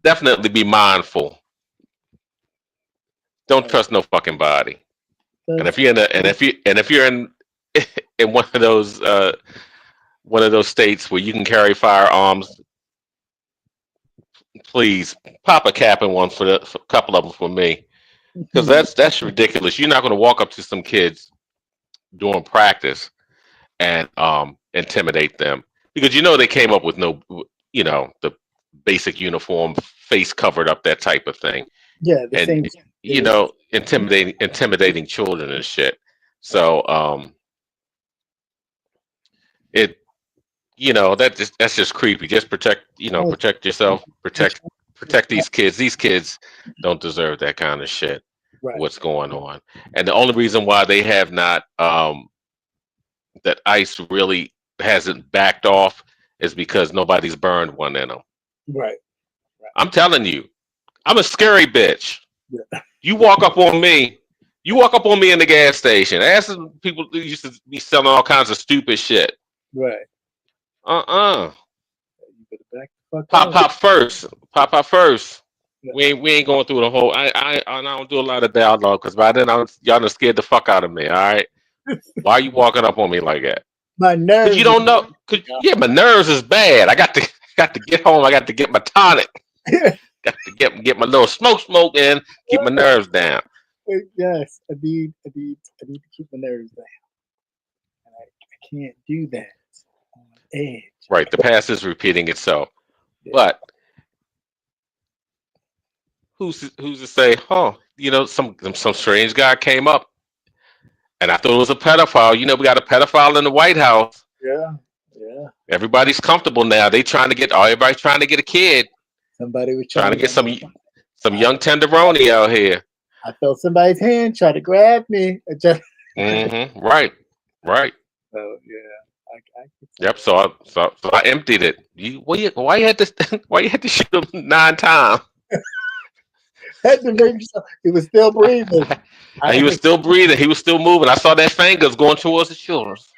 definitely be mindful. Don't right. trust no fucking body. And That's if you're in a, and if you're in in one of those states where you can carry firearms, please pop a cap in one for a couple of them for me, because that's ridiculous. You're not going to walk up to some kids during practice and intimidate them because they came up with no, the basic uniform, face covered up, that type of thing, yeah, the and same thing they were just intimidating children and shit. So it that's just creepy. Just oh, protect yourself, protect these kids. These kids don't deserve that kind of shit. right. What's going on? And the only reason why they have not that ICE really hasn't backed off is because nobody's burned one in them. Right. I'm telling you, I'm a scary bitch. Yeah. You walk up on me. You walk up on me in the gas station. Ask some people who used to be selling all kinds of stupid shit. Right. Uh-uh. You better back fuck Pop up. first. Pop first. Yeah. We ain't going through the whole. I don't do a lot of dialogue because by then y'all done scared the fuck out of me. All right. Why are you walking up on me like that? My nerves. Because you don't know. Cause yeah, my nerves is bad. I got to get home. I got to get my tonic. Got to get my little smoke in. Keep my nerves down. Yes, I need to keep my nerves down. And I can't do that on edge. Right. The past is repeating itself. Yeah. But who's to say, some strange guy came up and I thought it was a pedophile. You know, we got a pedophile in the White House. Yeah. Everybody's comfortable now. Everybody's trying to get a kid. Somebody was trying to get some young tenderoni out here. I felt somebody's hand try to grab me. Right. So yeah, I yep. So I emptied it. Why you had to shoot him 9 times? Had to make sure he was still breathing. He was still breathing. He was still moving. I saw that fingers going towards the shoulders.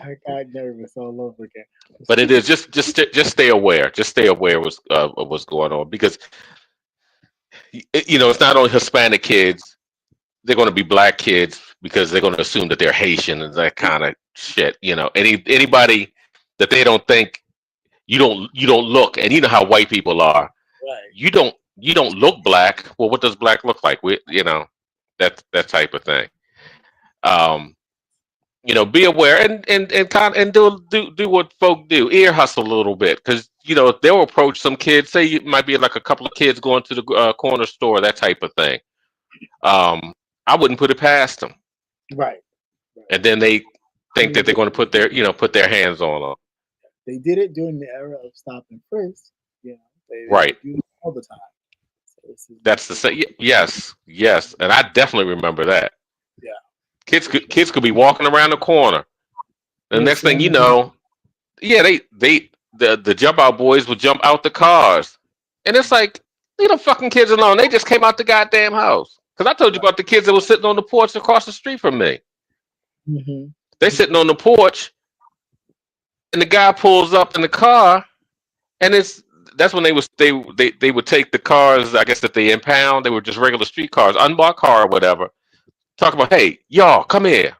I got nervous all over again. But it is just stay aware. Just stay aware of what's going on, because it's not only Hispanic kids. They're going to be black kids because they're going to assume that they're Haitian and that kind of shit. Anybody that they don't think you don't look, and you know how white people are. Right. You don't look black. Well, what does black look like? That type of thing. Be aware and do what folk do. Ear hustle a little bit, because they'll approach some kids. Say it might be like a couple of kids going to the corner store, that type of thing. I wouldn't put it past them. Right. And then they think that they're going to put their hands on them. They did it during the era of stop and frisk. They right. do it all the time. So that's the same. Yes, and I definitely remember that. Yeah. Kids could be walking around the corner. The next thing you know, the jump out boys would jump out the cars, and it's like, leave them fucking kids alone. They just came out the goddamn house. Because I told you about the kids that were sitting on the porch across the street from me. Mm-hmm. They sitting on the porch, and the guy pulls up in the car, and that's when they would take the cars, I guess, that they impound. They were just regular street cars, unmarked car or whatever. Talk about, hey, y'all, come here.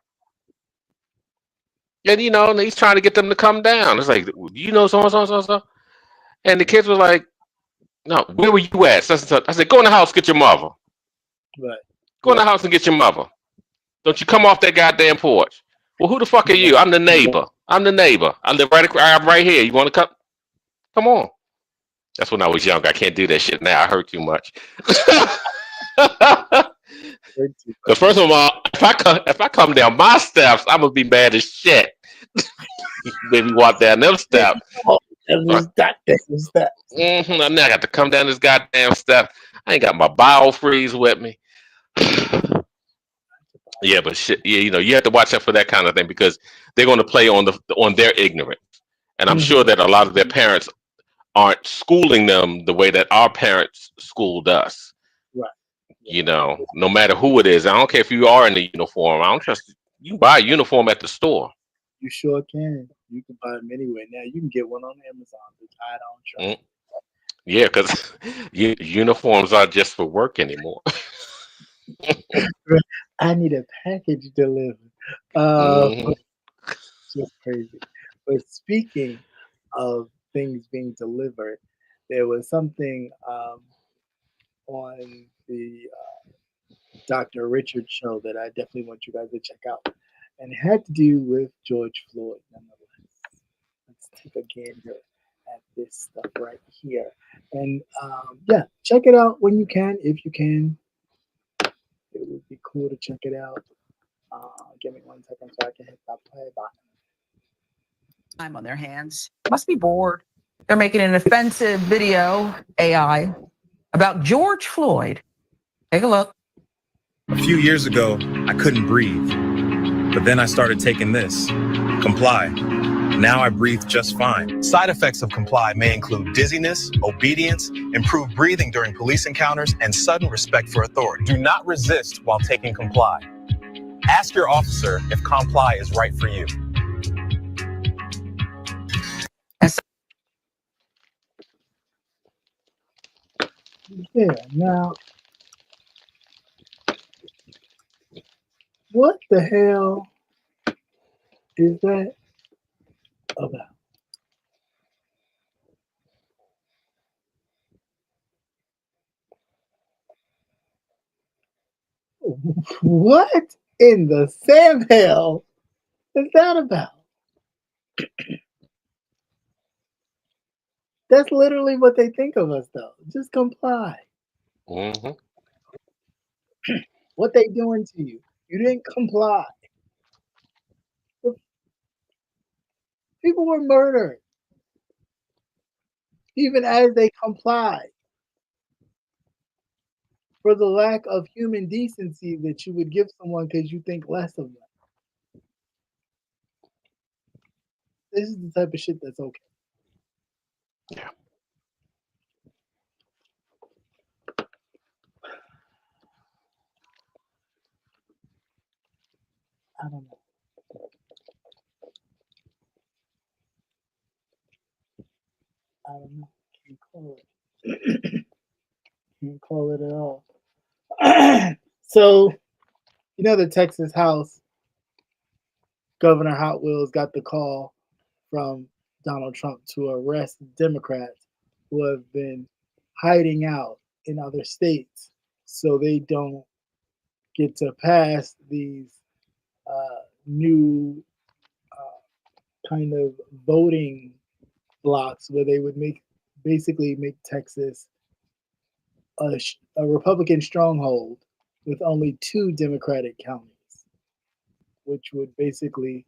And and he's trying to get them to come down. It's like, so. And the kids were like, no, where were you at? I said, go in the house, get your mother. Right. Go in the house and get your mother. Don't you come off that goddamn porch. Well, who the fuck are you? I'm the neighbor. I live right here. You want to come? Come on. That's when I was young. I can't do that shit now. I hurt too much. Because first of all, if I come down my steps, I'm gonna be mad as shit. Maybe walk down them steps. Them steps. Now I got to come down this goddamn step. I ain't got my biofreeze with me. Yeah, but shit, you have to watch out for that kind of thing, because they're going to play on their ignorance, and I'm sure that a lot of their parents aren't schooling them the way that our parents schooled us. Right. No matter who it is, I don't care if you are in the uniform. I don't trust you. Can buy a uniform at the store. You sure can. You can buy them anywhere now. You can get one on Amazon. I don't trust. Yeah, because uniforms aren't just for work anymore. I need a package delivered. Just crazy. But speaking of things being delivered, there was something on the Dr. Richard show that I definitely want you guys to check out. And it had to do with George Floyd, nonetheless. Let's take a gander at this stuff right here. And check it out when you can, if you can. It would be cool to check it out. Give me 1 second so I can hit that play button. Time on their hands. Must be bored. They're making an offensive video, AI, about George Floyd. Take a look. A few years ago, I couldn't breathe. But then I started taking this, Comply. Now I breathe just fine. Side effects of Comply may include dizziness, obedience, improved breathing during police encounters, and sudden respect for authority. Do not resist while taking Comply. Ask your officer if Comply is right for you. Yeah. Now, what the hell is that about? What in the Sam hell is that about? That's literally what they think of us, though. Just comply. Hmm. What they doing to you? You didn't comply. People were murdered, even as they complied, for the lack of human decency that you would give someone because you think less of them. This is the type of shit that's okay. Yeah. I don't know. I don't know. Can't call it. Can't call it at all. So, you know, the Texas House, Governor Hot Wheels got the call from Donald Trump to arrest Democrats who have been hiding out in other states so they don't get to pass these new kind of voting blocks where they would basically make Texas a Republican stronghold with only 2 Democratic counties, which would basically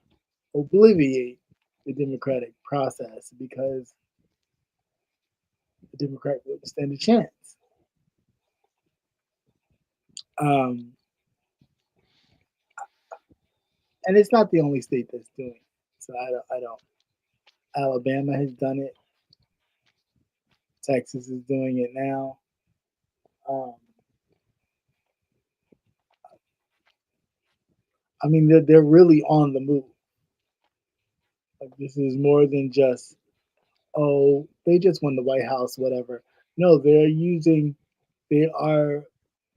obliviate the democratic process because the Democrat wouldn't stand a chance. Um, and it's not the only state that's doing it. So I don't. Alabama has done it. Texas is doing it now. I mean, they're really on the move. Like this is more than just, oh, they just won the White House, whatever. No, they are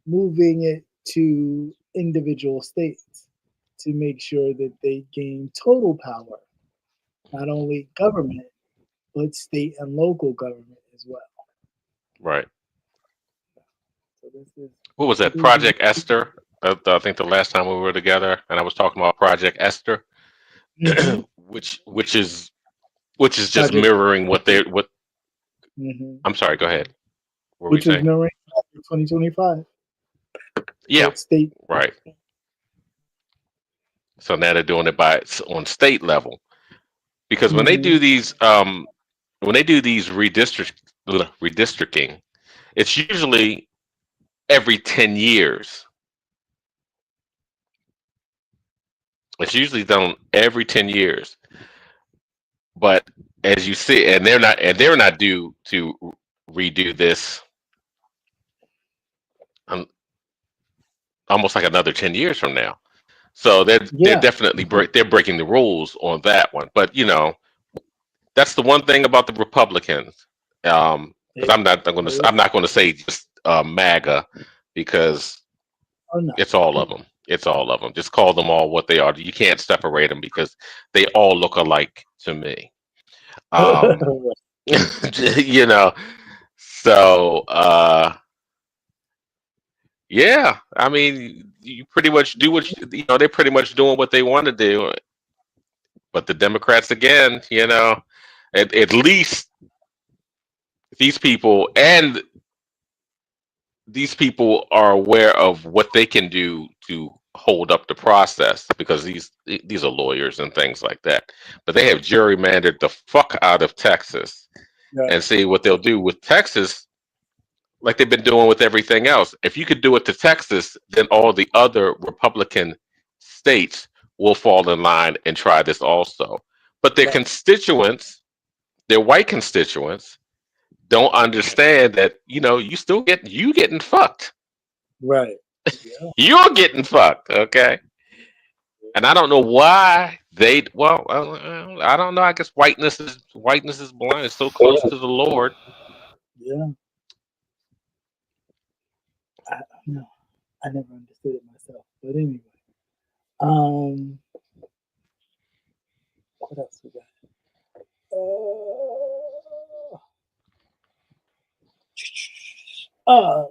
moving it to individual states to make sure that they gain total power, not only government, but state and local government as well. Right. So this is What was that? Project Esther. I think the last time we were together, and I was talking about Project Esther, mm-hmm. which is just Project, mirroring what. mm-hmm. I'm sorry. Go ahead. What were you Which is saying? mirroring 2025 Yeah. state. Right. So now they're doing it on state level because when they Mm-hmm. do these redistricting, it's usually every 10 years. It's usually done every 10 years. But as you see, and they're not due to redo this almost like another 10 years from now. So they're Yeah. definitely they're breaking the rules on that one. But that's the one thing about the Republicans. Because I'm not going to say just MAGA because Oh no. it's all of them. It's all of them. Just call them all what they are. You can't separate them because they all look alike to me. You know. So yeah, I mean, you pretty much do they're pretty much doing what they want to do. But the Democrats again, at least these people and these people are aware of what they can do to hold up the process because these are lawyers and things like that. But they have gerrymandered the fuck out of Texas. Right. And see what they'll do with Texas, like they've been doing with everything else. If you could do it to Texas, then all the other Republican states will fall in line and try this also. But their constituents, their white constituents, don't understand that you getting fucked. Right. Yeah. You're getting fucked, okay? And I don't know why they. Well, I don't know. I guess whiteness is blind. It's so close to the Lord. Yeah. No, I never understood it myself. But anyway, um, what else we got? Uh,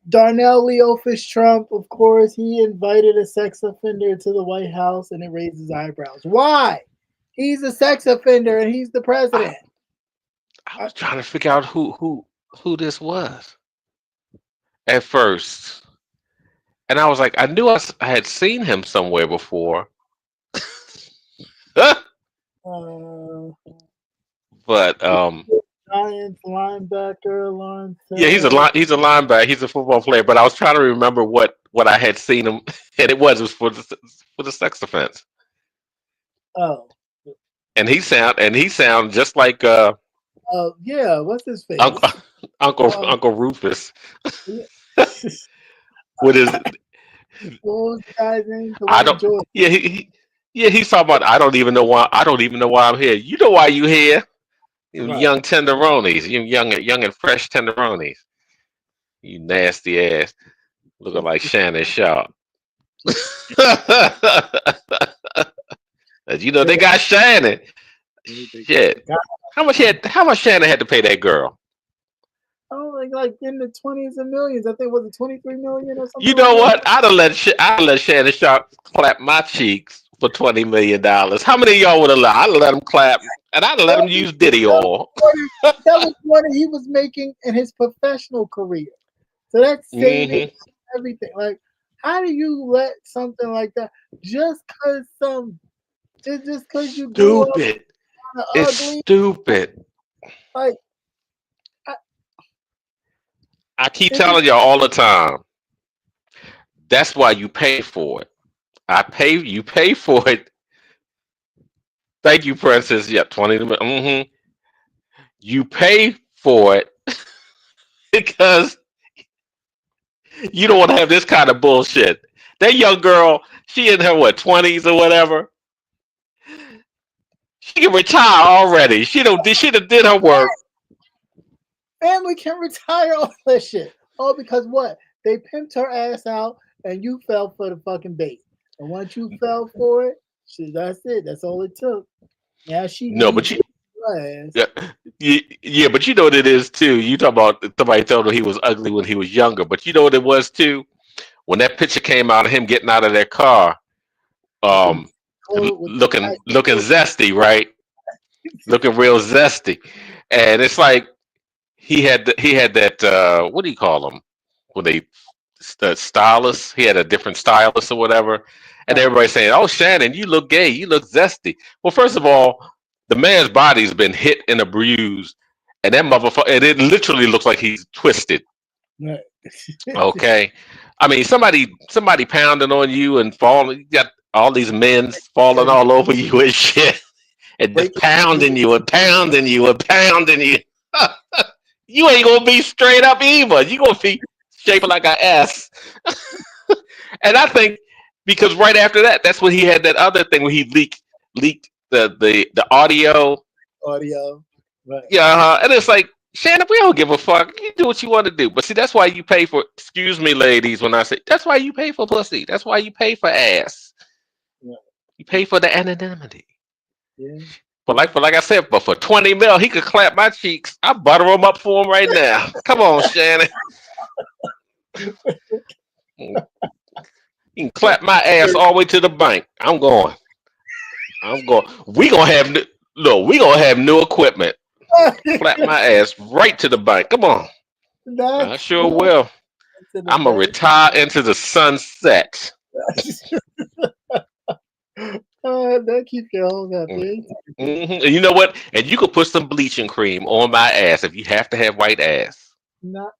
Darnell Leo Fish Trump, of course, he invited a sex offender to the White House, and it raises eyebrows. Why? He's a sex offender, and he's the president. I was trying to figure out who this was at first, and I was like, I knew I had seen him somewhere before, but Giants linebacker Lawrence. yeah, he's a linebacker. He's a football player. But I was trying to remember what I had seen him, and it was for the sex offense. Oh, and he sound just like yeah. What's his face? Uncle Rufus. Yeah. With his What was the guy's name? I don't. Yeah, he's talking about. I don't even know why I'm here. You know why you here? You Right. young tenderonis, you young and fresh tenderonis. You nasty ass, looking like Shannon Sharp. You know they got Shannon. Shit. How much Shannon had to pay that girl? Oh, like in the 20s of millions. I think was it 23 million or something. You know what? I'd have let Shannon Sharp clap my cheeks for $20 million. How many of y'all would have let? I'd have let him clap, and I'd have let him use Diddy oil. That was what he was making in his professional career. So that's saving everything. Like, how do you let something like that just because you grew up Stupid. kinda It's ugly? stupid. Like, I keep telling y'all all the time. That's why you pay for it. You pay for it. Thank you, Princess. Yep, 20. You pay for it because you don't want to have this kind of bullshit. That young girl, she in her 20s or whatever. She can retire already. She done did her work. family can retire all that shit. Oh, because what? They pimped her ass out and you fell for the fucking bait. And once you fell for it, shit, that's it. That's all it took. Now she No, but ass. yeah, but you know what it is too. You talk about somebody told him he was ugly when he was younger, but you know what it was too? When that picture came out of him getting out of their car, looking zesty, right? Looking real zesty. And it's like he had that what do you call them? When they the stylist, he had a different stylist or whatever, and everybody's saying, "Oh, Shannon, you look gay, you look zesty." Well, first of all, the man's body's been hit and abused, and that motherfucker, and it literally looks like he's twisted. Right. Okay, I mean somebody pounding on you and falling. You got all these men falling all over you and shit, and just pounding you and pounding you and pounding you. You ain't gonna be straight up either. You gonna be shaped like an S. And I think because right after that, that's when he had that other thing where he leaked the audio. Right. Yeah, and it's like, Shannon, we don't give a fuck. You do what you want to do. But see, that's why you pay for. Excuse me, ladies, when I say that's why you pay for pussy. That's why you pay for ass. Yeah. You pay for the anonymity. Yeah. But like I said, but for 20 mil, he could clap my cheeks. I butter him up for him right now. Come on, Shannon. You can clap my ass all the way to the bank. I'm going. We gonna have new equipment. Clap my ass right to the bank. Come on. I sure will. I'm gonna retire into the sunset. That keeps your home happy. And you know what? And you could put some bleaching cream on my ass if you have to have white ass. Not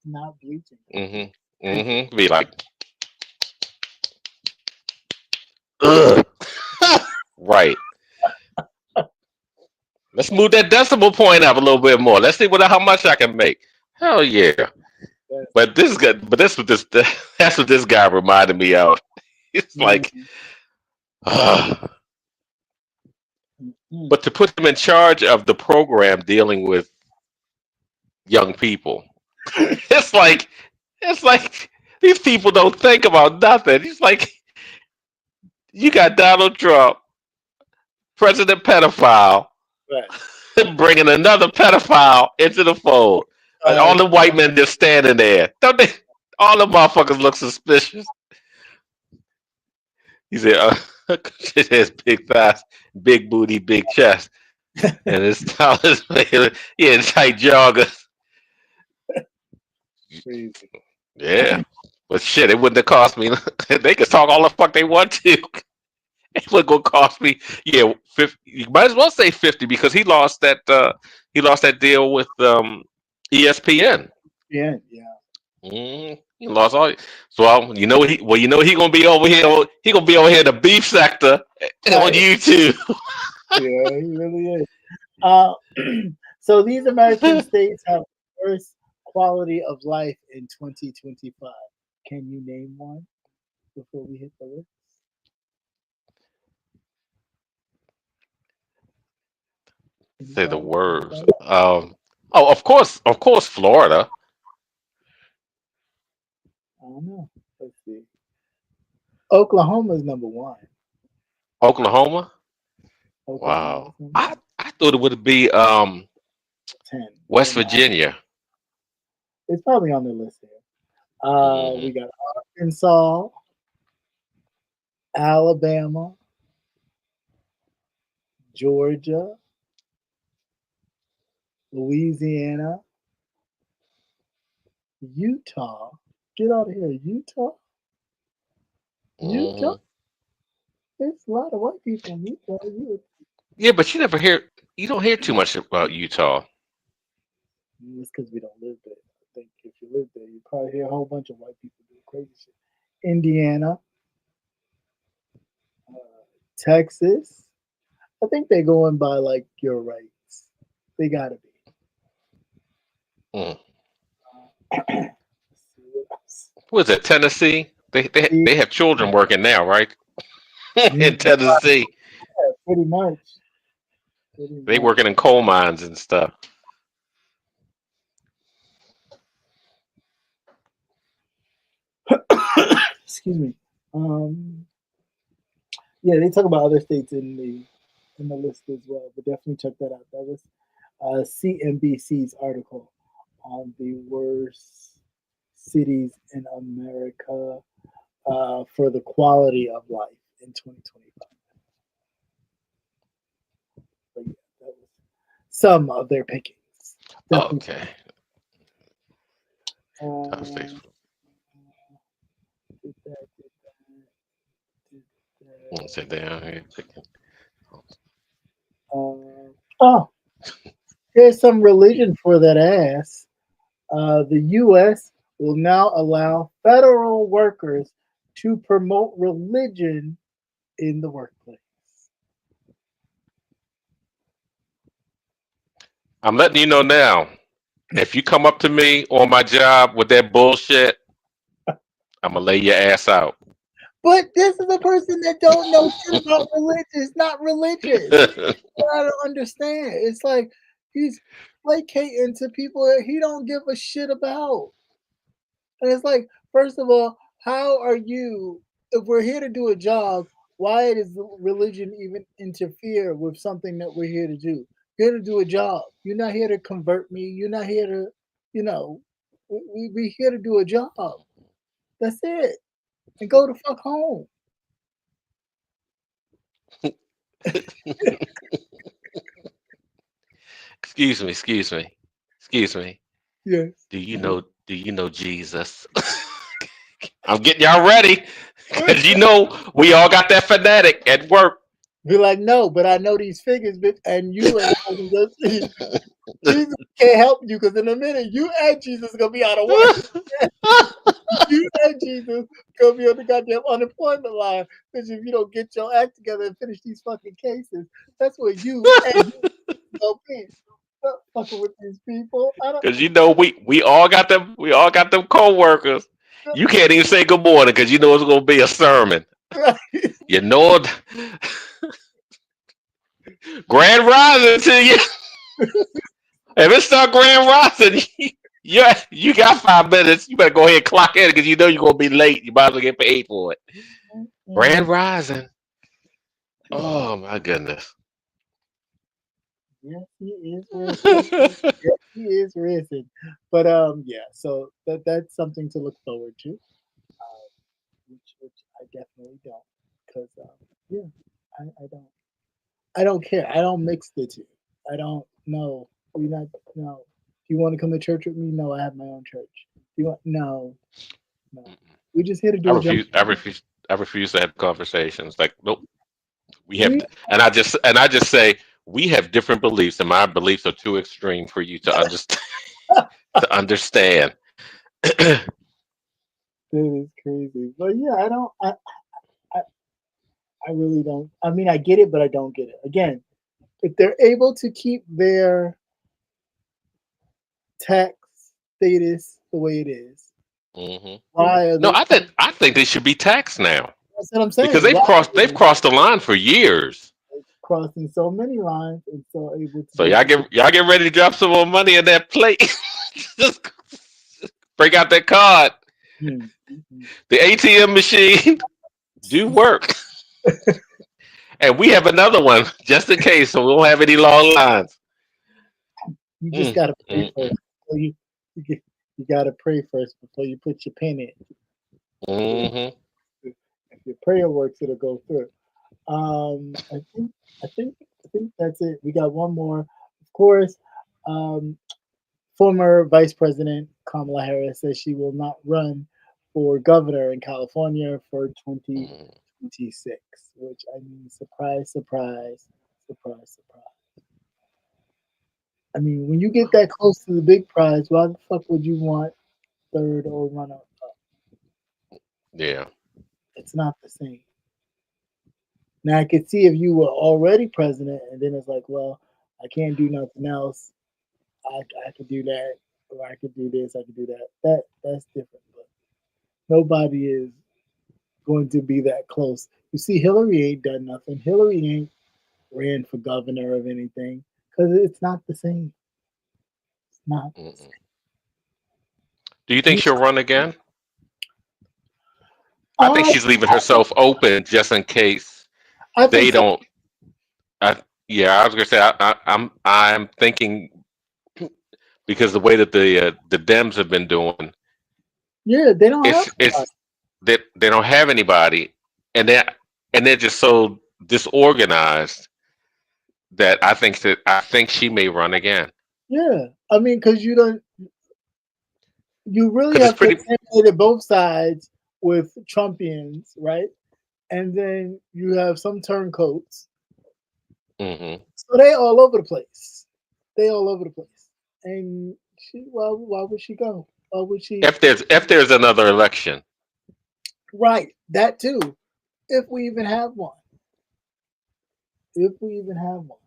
bleaching. Be like, ugh. Right. Let's move that decimal point up a little bit more. Let's see how much I can make. Hell yeah. But this is good. But that's what this guy reminded me of. It's like, but to put him in charge of the program dealing with young people, it's like It's like these people don't think about nothing. It's like you got Donald Trump, President pedophile, Right. bringing another pedophile into the fold. And all the white men just standing there. Don't they? All the motherfuckers look suspicious. He said, "It has big thighs, big booty, big chest, and his tallest, yeah, tight joggers." Crazy. Yeah, but shit, it wouldn't have cost me. They could talk all the fuck they want to. It would go cost me, yeah, 50. You might as well say 50 because he lost that. He lost that deal with ESPN. Yeah. He lost all. So you know he. Well, you know he gonna be over here. He gonna be over here in the beef sector on YouTube. Yeah, he really is. So these American states have worse quality of life in 2025. Can you name one before we hit the list? Say the words. Oh, of course, Florida. I don't know. Let's see. Oklahoma is number one. Oklahoma. Oklahoma Wow. is number I thought it would be 10. West Virginia. It's probably on the list here. Mhm. We got Arkansas, Alabama, Georgia, Louisiana, Utah. Get out of here, Utah. Utah. Mhm. There's a lot of white people in Utah. Yeah, but you don't hear too much about Utah. It's because we don't live there. I think if you live there, you probably hear a whole bunch of white people doing crazy shit. Indiana, Texas. I think they're going by like your rights. They gotta be. Mm. Let's see what else. What is it? Tennessee? They have children working now, right? In Yeah, Tennessee, pretty much. they working in coal mines and stuff. Excuse me. Yeah, they talk about other states in the list as well, but definitely check that out. That was CNBC's article on the worst cities in America for the quality of life in 2025. But yeah, that was some of their pickings. Definitely. Okay. Uh, Facebook. did that. Sit down here. Oh, here's some religion for that ass. The U.S. will now allow federal workers to promote religion in the workplace. I'm letting you know now. If you come up to me on my job with that bullshit, I'm gonna lay your ass out. But this is a person that don't know shit about religion. It's not religious. I don't understand. It's like he's placating to people that he don't give a shit about. And it's like, first of all, how are you, if we're here to do a job, why does religion even interfere with something that we're here to do? You're here to do a job. You're not here to convert me. You're not here to, we're here to do a job. That's it. And go the fuck home. Excuse me. Yes. Do you know Jesus? I'm getting y'all ready. Because we all got that fanatic at work. Be like, no, but I know these figures, bitch, and you ain't Jesus can't help you because in a minute you and Jesus are gonna be out of work. You and Jesus gonna be on the goddamn unemployment line because if you don't get your act together and finish these fucking cases, that's where you and Jesus gonna be. Stop fucking with these people. Because we all got them co-workers. You can't even say good morning because you know it's gonna be a sermon. You know it. Grand rising to you. If it's not grand rising, Yeah, you got 5 minutes. You better go ahead and clock in because you know you're gonna be late. You might as well get paid for it. Brand Mm, Rising. Oh my goodness. yes, he is risen. Yes, he is risen. But yeah. So that's something to look forward to. Which I definitely don't, because yeah, I don't. I don't care. I don't mix the two. I don't know. We not no. Do you want to come to church with me? No, I have my own church. Do you want? No, no. We just here to I do a jump. refuse. I refuse. I refuse to have conversations. Like, nope. We have, We and I just say we have different beliefs, and my beliefs are too extreme for you to understand. To understand. That is crazy. But yeah, I don't. I I really don't. I mean, I get it, but I don't get it. Again, if they're able to keep their tax status the way it is, Hmm. why are No, they? I think they should be taxed now That's what I'm because saying. they've Why crossed are they've they crossed the line for years. crossing so many lines and so able to So do so? y'all get ready to drop some more money in that plate. Just break out that card. Hmm, hmm, The ATM machine do work, and we have another one just in case, so we won't have any long lines. You just Mm, gotta pray mm, first. Before you gotta pray first before you put your pen in. mm, If your prayer works, it'll go through. I think I think I think that's it. We got one more. Of course, um, former Vice President Kamala Harris says she will not run for governor in California for mm. 2026. Which I mean, surprise, surprise, surprise, surprise. I mean, when you get that close to the big prize, why the fuck would you want third or runner up? Yeah. It's not the same. Now I could see if you were already president, and then it's like, well, I can't do nothing else. I could do that, or I could do this, I could do that. That's different. But nobody is going to be that close. You see, Hillary ain't done nothing. Hillary ain't ran for governor of anything because it's not the same. It's not the Mm-mm. same. Do you think she'll run again? I think Um, she's leaving herself open just in case I they think so. don't. I, yeah, I was gonna say I'm thinking because the way that the Dems have been doing, Yeah, they don't have it's they don't have anybody, and they're just so disorganized that I think she may run again yeah, I mean, because you really because it's have pretty. contaminated both sides with Trumpians, right? And then you have some turncoats. Hmm. So they all over the place. They all over the place. And why would she go? Why would she? If there's another election, Right, that too. If we even have one. If we even have one.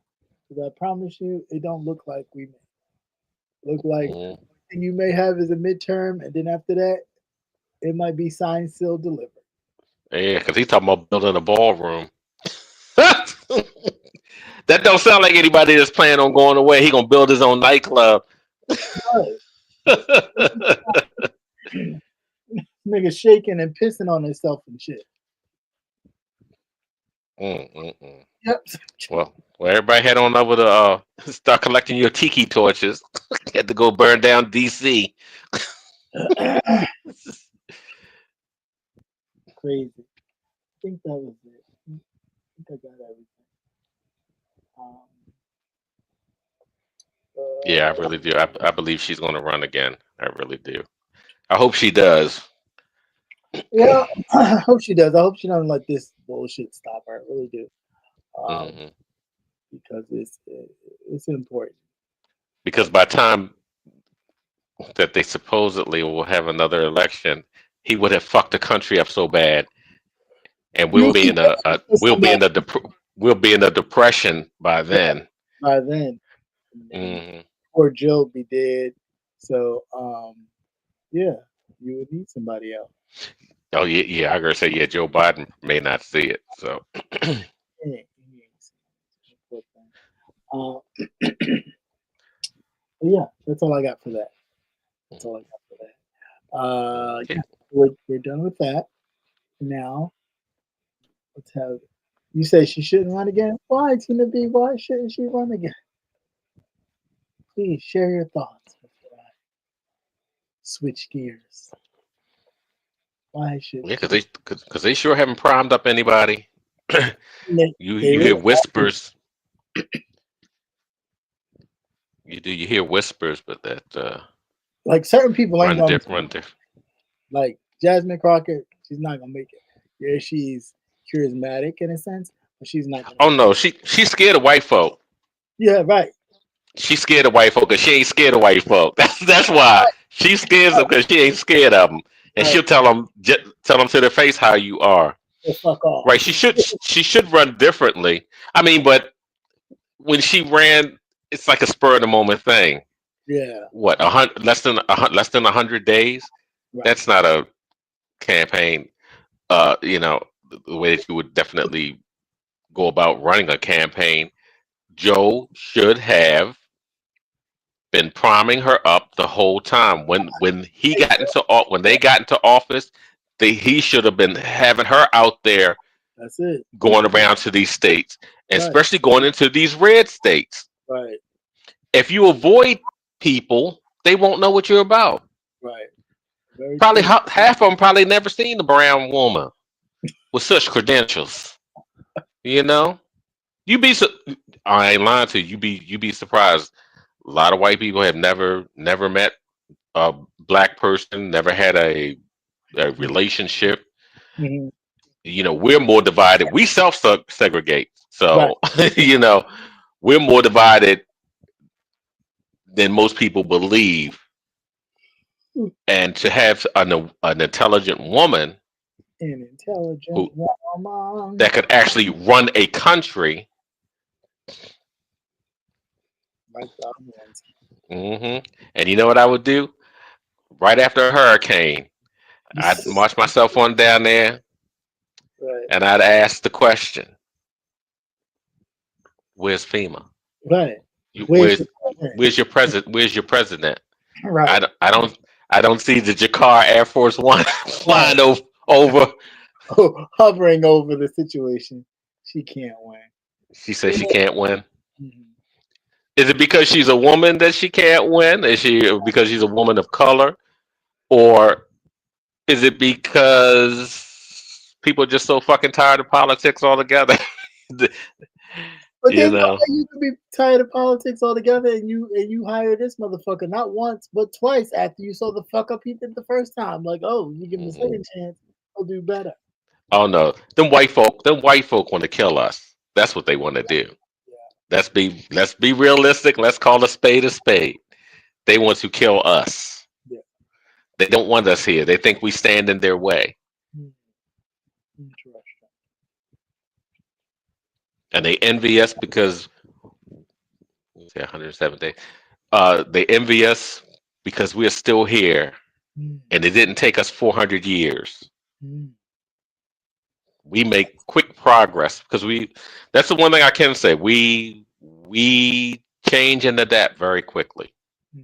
Because I promise you, it don't look like we may. Look like mm, you may have is a midterm, and then after that, it might be signed, sealed, delivered. yeah, because he's talking about building a ballroom. That don't sound like anybody that's planning on going away. He gonna build his own nightclub. Right. Nigga shaking and pissing on himself and shit. Mm, mm, mm. Yep. Well, everybody head on over to start collecting your tiki torches. Had to go burn down DC. Crazy. I think that was it. I think I got everything. Um, Yeah, I really do. I believe she's going to run again. I really do. I hope she does. yeah, I hope she does. I hope she doesn't let this bullshit stop her. I really do. Um, Hmm. because it's important. Because by the time that they supposedly will have another election, he would have fucked the country up so bad, and You he definitely put somebody we'll be in a depression by then. by then. And Hmm. poor Jill be dead. So yeah, you would need somebody else. Oh yeah, yeah. I gotta say, yeah. Joe Biden may not see it. So Yeah, he ain't poor thing. But yeah, that's all I got for that. That's all I got for that. Okay. Yeah, we're done with that. Now let's have. You say she shouldn't run again. Why, Tina B? Why shouldn't she run again? Please share your thoughts before I switch gears. Why should Yeah, because they sure haven't primed up anybody. they, You they hear whispers. You hear whispers, but that like certain people ain't gonna run different. like Jasmine Crockett? She's not gonna make it. Yeah, she's charismatic in a sense, but she's not gonna Oh make no, she's scared of white folk. it. Yeah, right. She's scared of white folk because she ain't scared of white folk. That's why she scares them because she ain't scared of them, and Right. she'll tell them to their face how you are. So fuck off. Right? She should run differently. I mean, but when she ran, it's like a spur of the moment thing. Yeah, What less than 100 days? right. That's not a campaign. The way that you would definitely go about running a campaign. Joe should have been priming her up the whole time. When they got into office, he should have been having her out there That's it. going around to these states, and Right. especially going into these red states. Right, If you avoid people, they won't know what you're about. right. Very Probably true. half of them probably never seen a brown woman with such credentials. You know, I ain't lying to you. You be surprised. A lot of white people have never met a black person, never had a relationship. Mhm. We're more divided. We segregate. Right. So, we're more divided than most people believe. And to have an intelligent woman An intelligent who woman. that could actually run a country. Right, ones. And you know what I would do? Right after a hurricane, I'd march myself on down there Right, and I'd ask the question, where's FEMA? right. You, Where's where's the president? where's your president? Where's your president? Right, I don't see the Jakar Air Force One flying over. hovering over the situation. She can't win. She says she can't win. Mhm. Is it because she's a woman that she can't win? Is she because she's a woman of color, or is it because people are just so fucking tired of politics altogether? But You there's no know. way you could be tired of politics altogether and you hire this motherfucker not once but twice after you saw the fuck up he did the first time. Like, oh, you give him a second chance, he'll do better. Oh no, them white folk want to kill us. That's what they want to do. Let's be realistic. Let's call a spade a spade. They want to kill us. Yeah. They don't want us here. They think we stand in their way, Interesting. and they envy us because 107 days. They envy us because we are still here, Mm, and it didn't take us 400 years. mm, We make quick progress because that's the one thing I can say. We change and adapt very quickly. mm.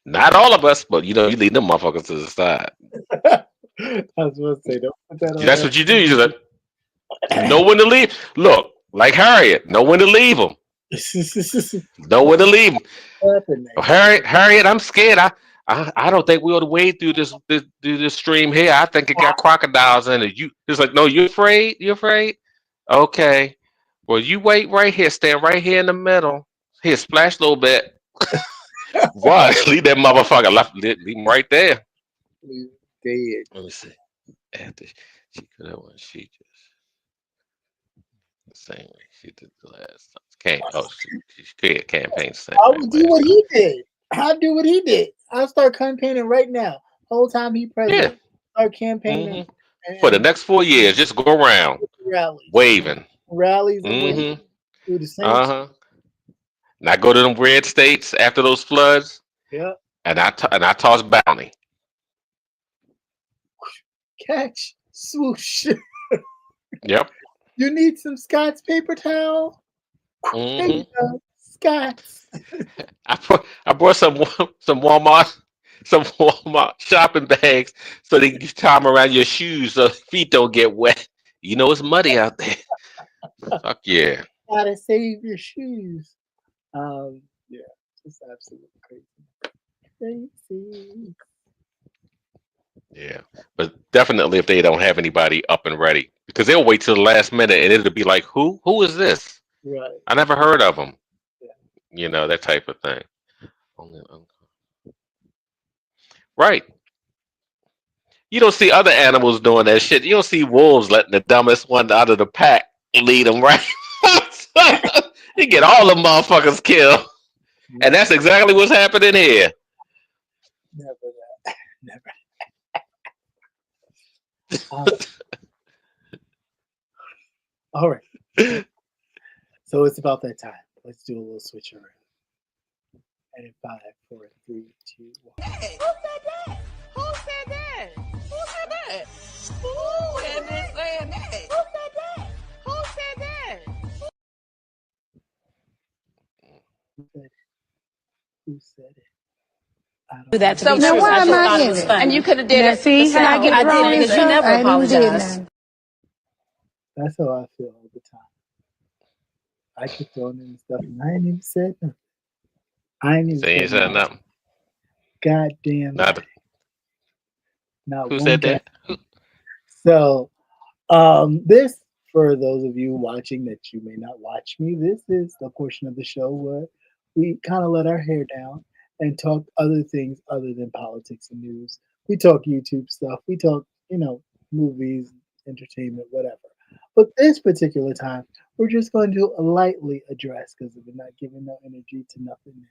Not all of us, but you leave them motherfuckers to the side. I was supposed to say, don't put that on That's what you do. You just know when to leave. Look, like Harriet, know when to leave them. Know when to leave them. Harriet, I'm scared. I don't think we ought to wade through this stream here. I think it got crocodiles in it. It's like, no, you afraid? You afraid? Okay. Well, you wait right here. Stand right here in the middle. Here, splash a little bit. Run. Leave that motherfucker. Leave him right there. Dead. Let me see. After she could have won, she just the same way she did the last time. She created campaign the same I way would do what he did. I'll do what he did. I'll start campaigning right now. Whole time he president. Start campaigning for the next 4 years. Just go around rallies, waving. rallies, and waving. Do the same. Now go to them red states after those floods. Yeah. And I toss bounty. Catch, swoosh. Yep. You need some Scott's paper towel. There you go. Scots. I brought some Walmart shopping bags so they can tie them around your shoes so feet don't get wet. You know it's muddy out there. Fuck yeah. Gotta save your shoes. Yeah, just absolutely crazy. Crazy. Yeah. But definitely if they don't have anybody up and ready. Because they'll wait till the last minute and it'll be like, who? Who is this? Right. I never heard of them. Yeah. You know, that type of thing. Right. You don't see other animals doing that shit. You don't see wolves letting the dumbest one out of the pack lead them, right? They get all the motherfuckers killed. And that's exactly what's happening here. Never that. Never. All right. So it's about that time. Let's do a little switcheroo. And in 5, 4, 3, 2, 1. Who said that? Who said that? Who said that? Who had been saying that? Who said that? Who said that? Who said it? I don't Do that to know. be Now true. why I am just I thought it in was it? funny. And you could have did Now it. see how I get thrown I in did the because you never I ain't even did apologized. nothing. That's how I feel all the time. I get thrown in stuff and I ain't even said nothing. I ain't even They ain't said nothing. Goddamn. Not, Not who one said guy. that? So, this, for those of you watching that you may not watch me, this is the portion of the show where we kind of let our hair down and talk other things other than politics and news. We talk YouTube stuff. We talk, movies, entertainment, whatever. But this particular time, we're just going to lightly address because we're not giving no energy to nothing that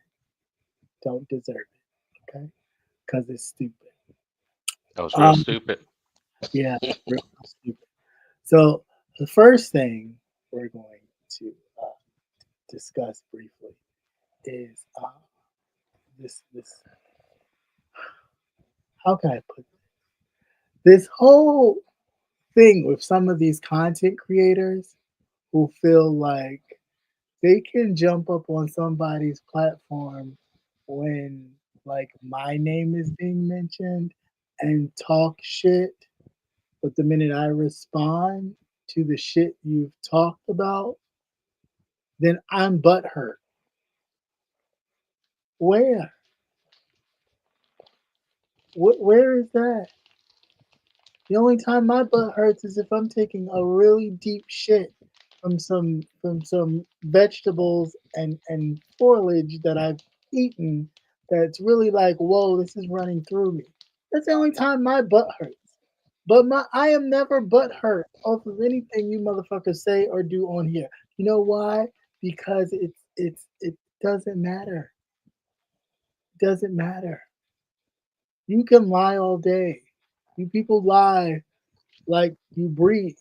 don't deserve it. Okay? Because it's stupid. That was real stupid. Yeah, real stupid. So the first thing we're going to discuss briefly is this. How can I put this whole thing with some of these content creators who feel like they can jump up on somebody's platform when like my name is being mentioned and talk shit, but the minute I respond to the shit you've talked about, then I'm butthurt. Where? Where is that? The only time my butt hurts is if I'm taking a really deep shit from some vegetables and foliage that I've eaten that's really like, whoa, this is running through me. That's the only time my butt hurts. But I am never butt hurt off of anything you motherfuckers say or do on here. You know why? Because it doesn't matter. It doesn't matter. You can lie all day. You people lie like you breathe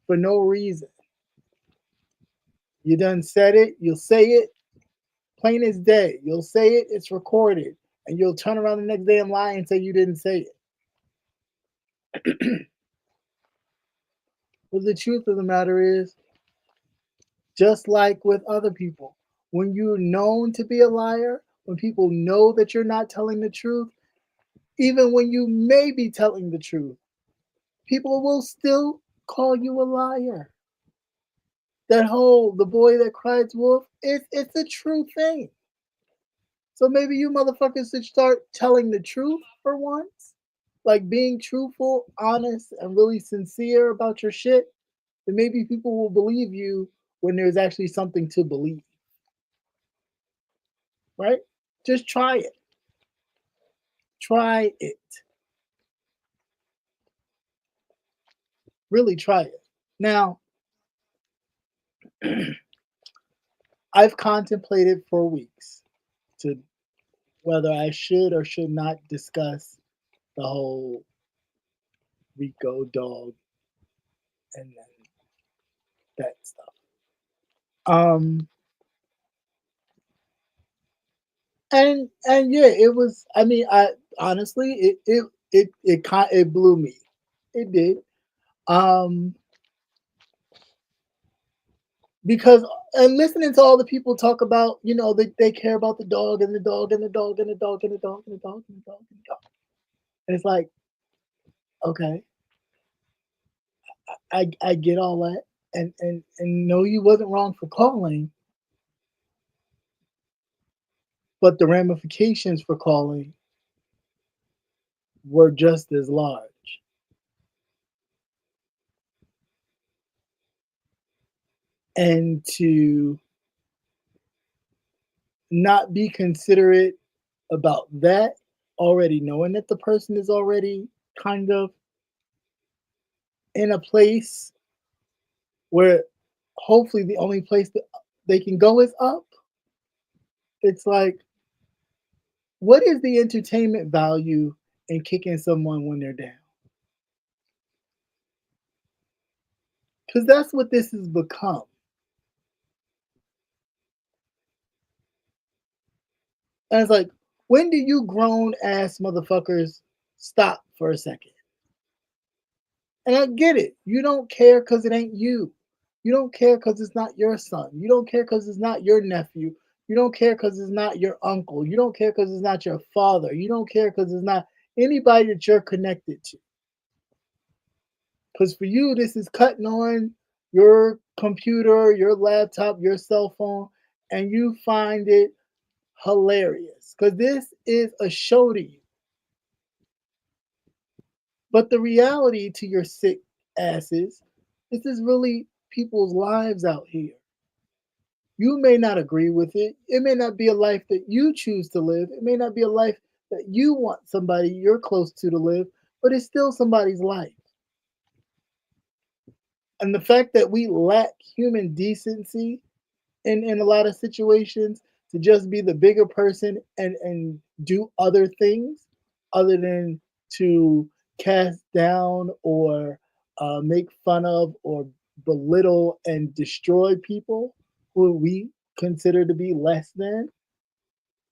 for no reason. You done said it, you'll say it, plain as day. You'll say it, it's recorded, and you'll turn around the next day and lie and say you didn't say it. But the truth of the matter is, just like with other people, when you're known to be a liar, when people know that you're not telling the truth, even when you may be telling the truth, people will still call you a liar. That whole the boy that cried wolf, it's a true thing. So maybe you motherfuckers should start telling the truth for once. Like being truthful, honest, and really sincere about your shit. Then maybe people will believe you when there's actually something to believe. Right? Just try it. Try it. Really try it. Now, I've contemplated for weeks to whether I should or should not discuss the whole Rico dog and then that stuff. And yeah, it was. I mean, I honestly, it blew me. It did. because and listening to all the people talk about, they care about the dog and the dog and the dog and the dog and the dog and the dog and the dog and the dog. And it's like, okay, I get all that, and no, you wasn't wrong for calling, but the ramifications for calling were just as large. And to not be considerate about that, already knowing that the person is already kind of in a place where hopefully the only place that they can go is up. It's like, what is the entertainment value in kicking someone when they're down? Because that's what this has become. And it's like, when do you grown ass motherfuckers stop for a second? And I get it. You don't care because it ain't you. You don't care because it's not your son. You don't care because it's not your nephew. You don't care because it's not your uncle. You don't care because it's not your father. You don't care because it's not anybody that you're connected to. Because for you, this is cutting on your computer, your laptop, your cell phone, and you find it hilarious. Because this is a show to you. But the reality to your sick asses, this is really people's lives out here. You may not agree with it. It may not be a life that you choose to live. It may not be a life that you want somebody you're close to live, but it's still somebody's life. And the fact that we lack human decency in a lot of situations to just be the bigger person and do other things other than to cast down or make fun of or belittle and destroy people who we consider to be less than,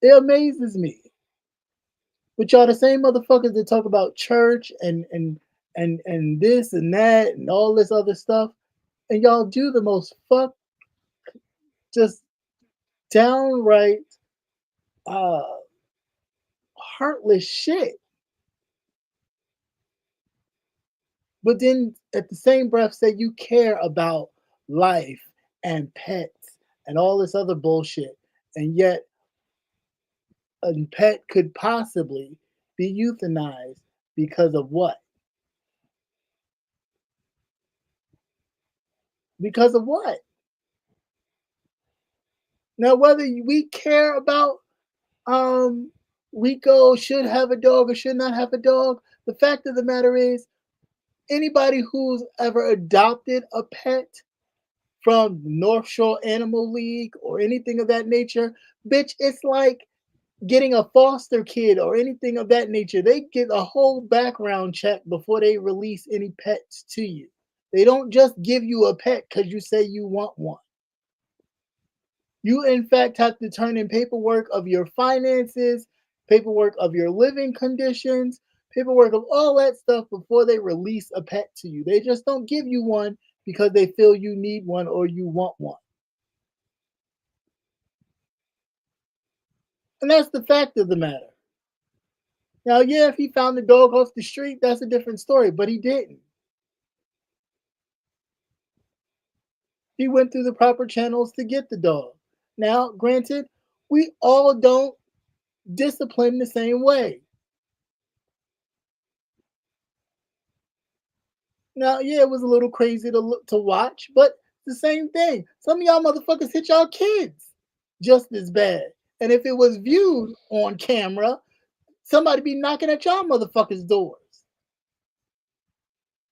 it amazes me. But y'all the same motherfuckers that talk about church and this and that and all this other stuff, and y'all do the most just downright uh heartless shit. But then at the same breath say you care about life and pets and all this other bullshit. And yet a pet could possibly be euthanized because of what? Because of what? Now, whether we care about Rico should have a dog or should not have a dog, the fact of the matter is, anybody who's ever adopted a pet from North Shore Animal League or anything of that nature, bitch, it's like getting a foster kid or anything of that nature. They get a whole background check before they release any pets to you. They don't just give you a pet because you say you want one. You, in fact, have to turn in paperwork of your finances, paperwork of your living conditions, paperwork of all that stuff before they release a pet to you. They just don't give you one because they feel you need one or you want one. And that's the fact of the matter. Now, yeah, if he found the dog off the street, that's a different story, but he didn't. He went through the proper channels to get the dog. Now, granted, we all don't discipline the same way. Now, yeah, it was a little crazy to watch, but the same thing. Some of y'all motherfuckers hit y'all kids just as bad. And if it was viewed on camera, somebody be knocking at y'all motherfuckers' doors.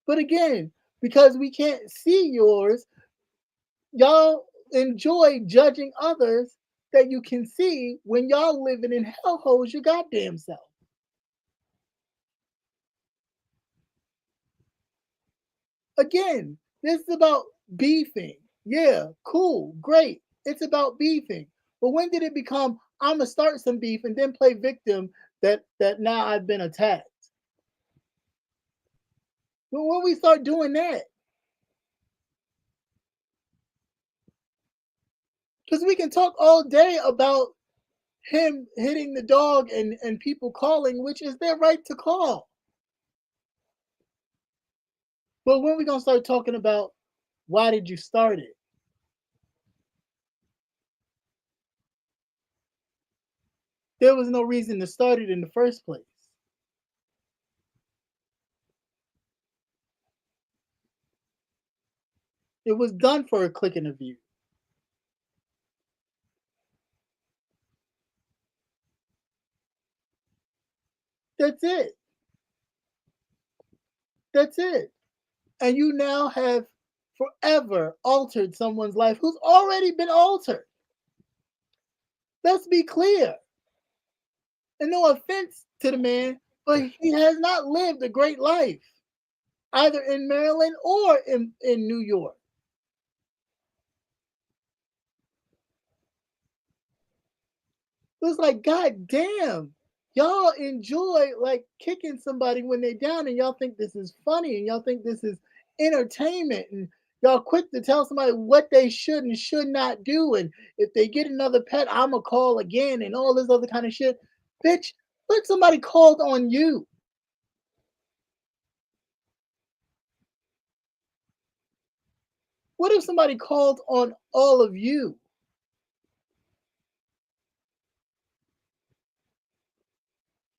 But again, because we can't see yours, y'all enjoy judging others that you can see when y'all living in hellholes your goddamn self. Again, this is about beefing. Yeah, cool, great. It's about beefing. But when did it become I'm gonna start some beef and then play victim that now I've been attacked? When we start doing that? Because we can talk all day about him hitting the dog and people calling, which is their right to call. But when are we going to start talking about why did you start it? There was no reason to start it in the first place. It was done for a click and a view. That's it. That's it. And you now have forever altered someone's life who's already been altered. Let's be clear. And no offense to the man, but he has not lived a great life, either in Maryland or in New York. It was like, God damn, y'all enjoy like kicking somebody when they're down, and y'all think this is funny, and y'all think this is entertainment, and y'all quick to tell somebody what they should and should not do, and if they get another pet, I'ma call again, and all this other kind of shit. Bitch, what if somebody called on you? What if somebody called on all of you?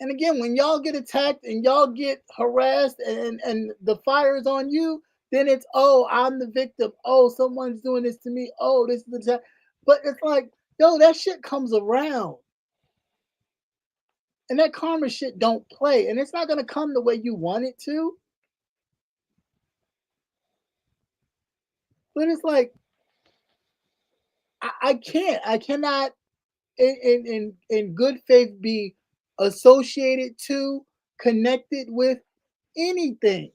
And again, when y'all get attacked and y'all get harassed and the fire is on you, then it's, oh, I'm the victim. Oh, someone's doing this to me. Oh, this is the attack. But it's like, yo, that shit comes around. And that karma shit don't play. And it's not going to come the way you want it to. But it's like, I cannot in good faith be associated to, connected with anything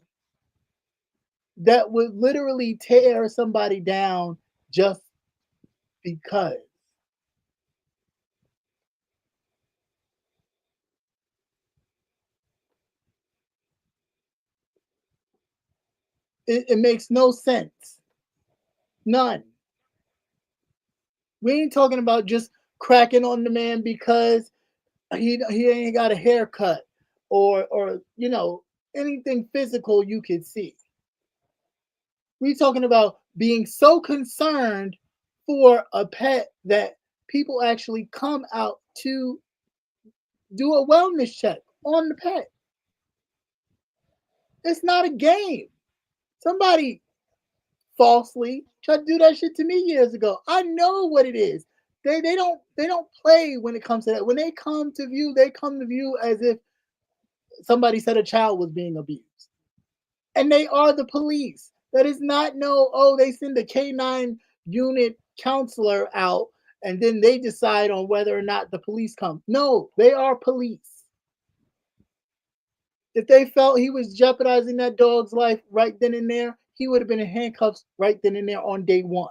that would literally tear somebody down just because. It makes no sense. None. We ain't talking about just cracking on the man because he ain't got a haircut or you know, anything physical you could see. We talking about being so concerned for a pet that people actually come out to do a wellness check on the pet. It's not a game. Somebody falsely tried to do that shit to me years ago. I know what it is. They don't play when it comes to that. When they come to view, they come to view as if somebody said a child was being abused. And they are the police. That is not no, oh, they send a K9 unit counselor out and then they decide on whether or not the police come. No, they are police. If they felt he was jeopardizing that dog's life right then and there, he would have been in handcuffs right then and there on day one.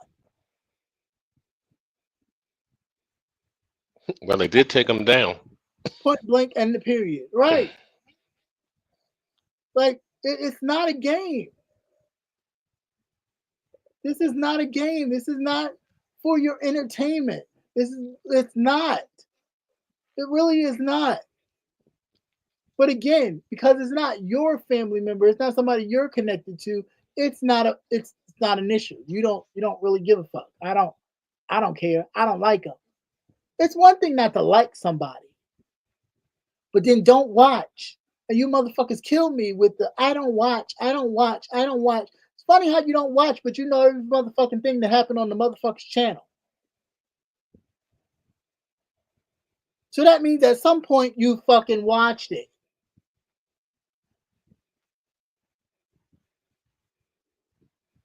Well, they did take him down. Point blank and the period. Right. Like, it's not a game. This is not a game. This is not for your entertainment. It's not. It really is not. But again, because it's not your family member, it's not somebody you're connected to, it's not an issue. You don't really give a fuck. I don't care. I don't like them. It's one thing not to like somebody, but then don't watch. And you motherfuckers kill me with the I don't watch. It's funny how you don't watch, but you know every motherfucking thing that happened on the motherfucker's channel. So that means at some point you fucking watched it.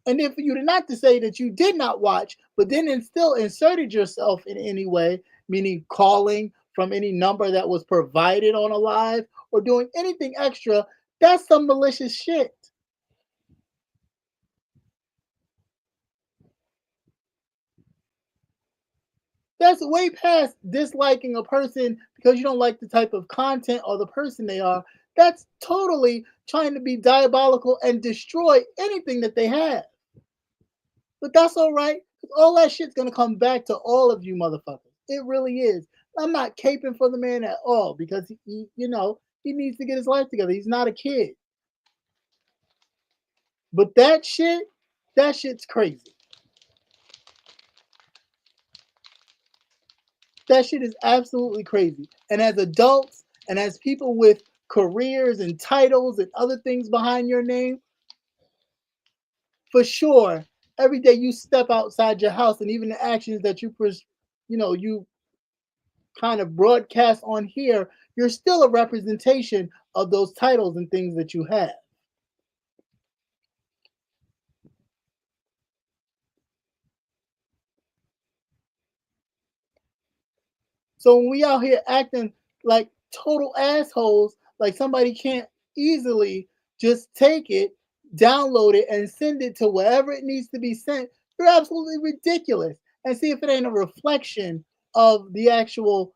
And then for you to not to say that you did not watch, but then still inserted yourself in any way, meaning calling from any number that was provided on a live or doing anything extra, that's some malicious shit. That's way past disliking a person because you don't like the type of content or the person they are. That's totally trying to be diabolical and destroy anything that they have. But that's all right. All that shit's gonna come back to all of you motherfuckers. It really is. I'm not caping for the man at all because he he needs to get his life together. He's not a kid. But that shit's crazy. That shit is absolutely crazy. And as adults and as people with careers and titles and other things behind your name, for sure, every day you step outside your house and even the actions that you kind of broadcast on here, you're still a representation of those titles and things that you have. So when we out here acting like total assholes, like somebody can't easily just take it, download it, and send it to wherever it needs to be sent, you're absolutely ridiculous. And see if it ain't a reflection of the actual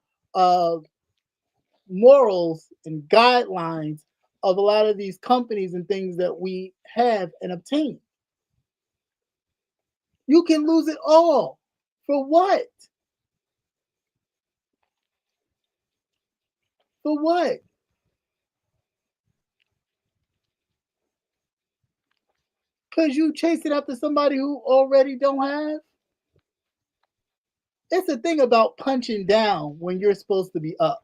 morals and guidelines of a lot of these companies and things that we have and obtain. You can lose it all. For what? For what? Because you chasing after somebody who already don't have? It's a thing about punching down when you're supposed to be up.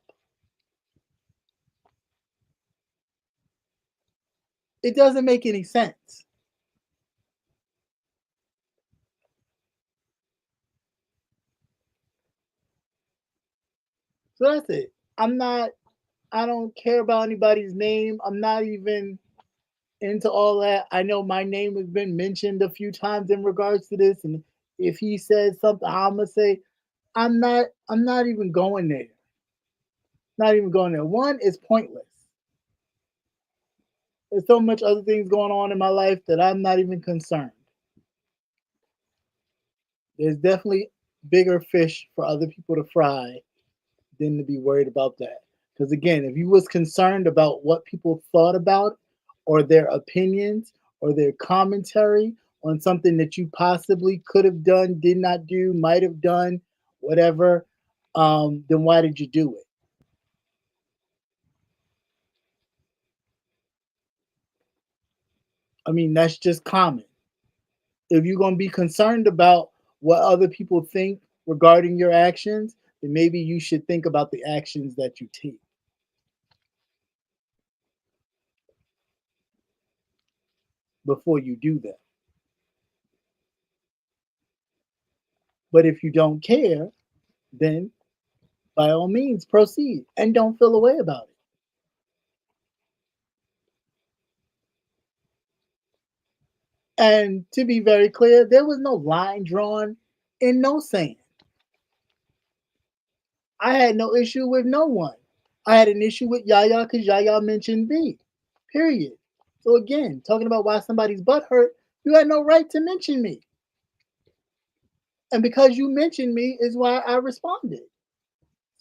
It doesn't make any sense. So that's it. I don't care about anybody's name. I'm not even into all that. I know my name has been mentioned a few times in regards to this, and if he says something, I'm gonna say I'm not even going there. Not even going there. One is pointless. There's so much other things going on in my life that I'm not even concerned. There's definitely bigger fish for other people to fry than to be worried about that. Because again, if you was concerned about what people thought about or their opinions or their commentary on something that you possibly could have done, did not do, might have done, whatever, then why did you do it? I mean, that's just common. If you're going to be concerned about what other people think regarding your actions, then maybe you should think about the actions that you take. Before you do that. But if you don't care, then by all means proceed and don't feel a way about it. And to be very clear, there was no line drawn in no sand. I had no issue with no one. I had an issue with Yaya because Yaya mentioned me. Period. So again, talking about why somebody's butt hurt, you had no right to mention me. And because you mentioned me is why I responded.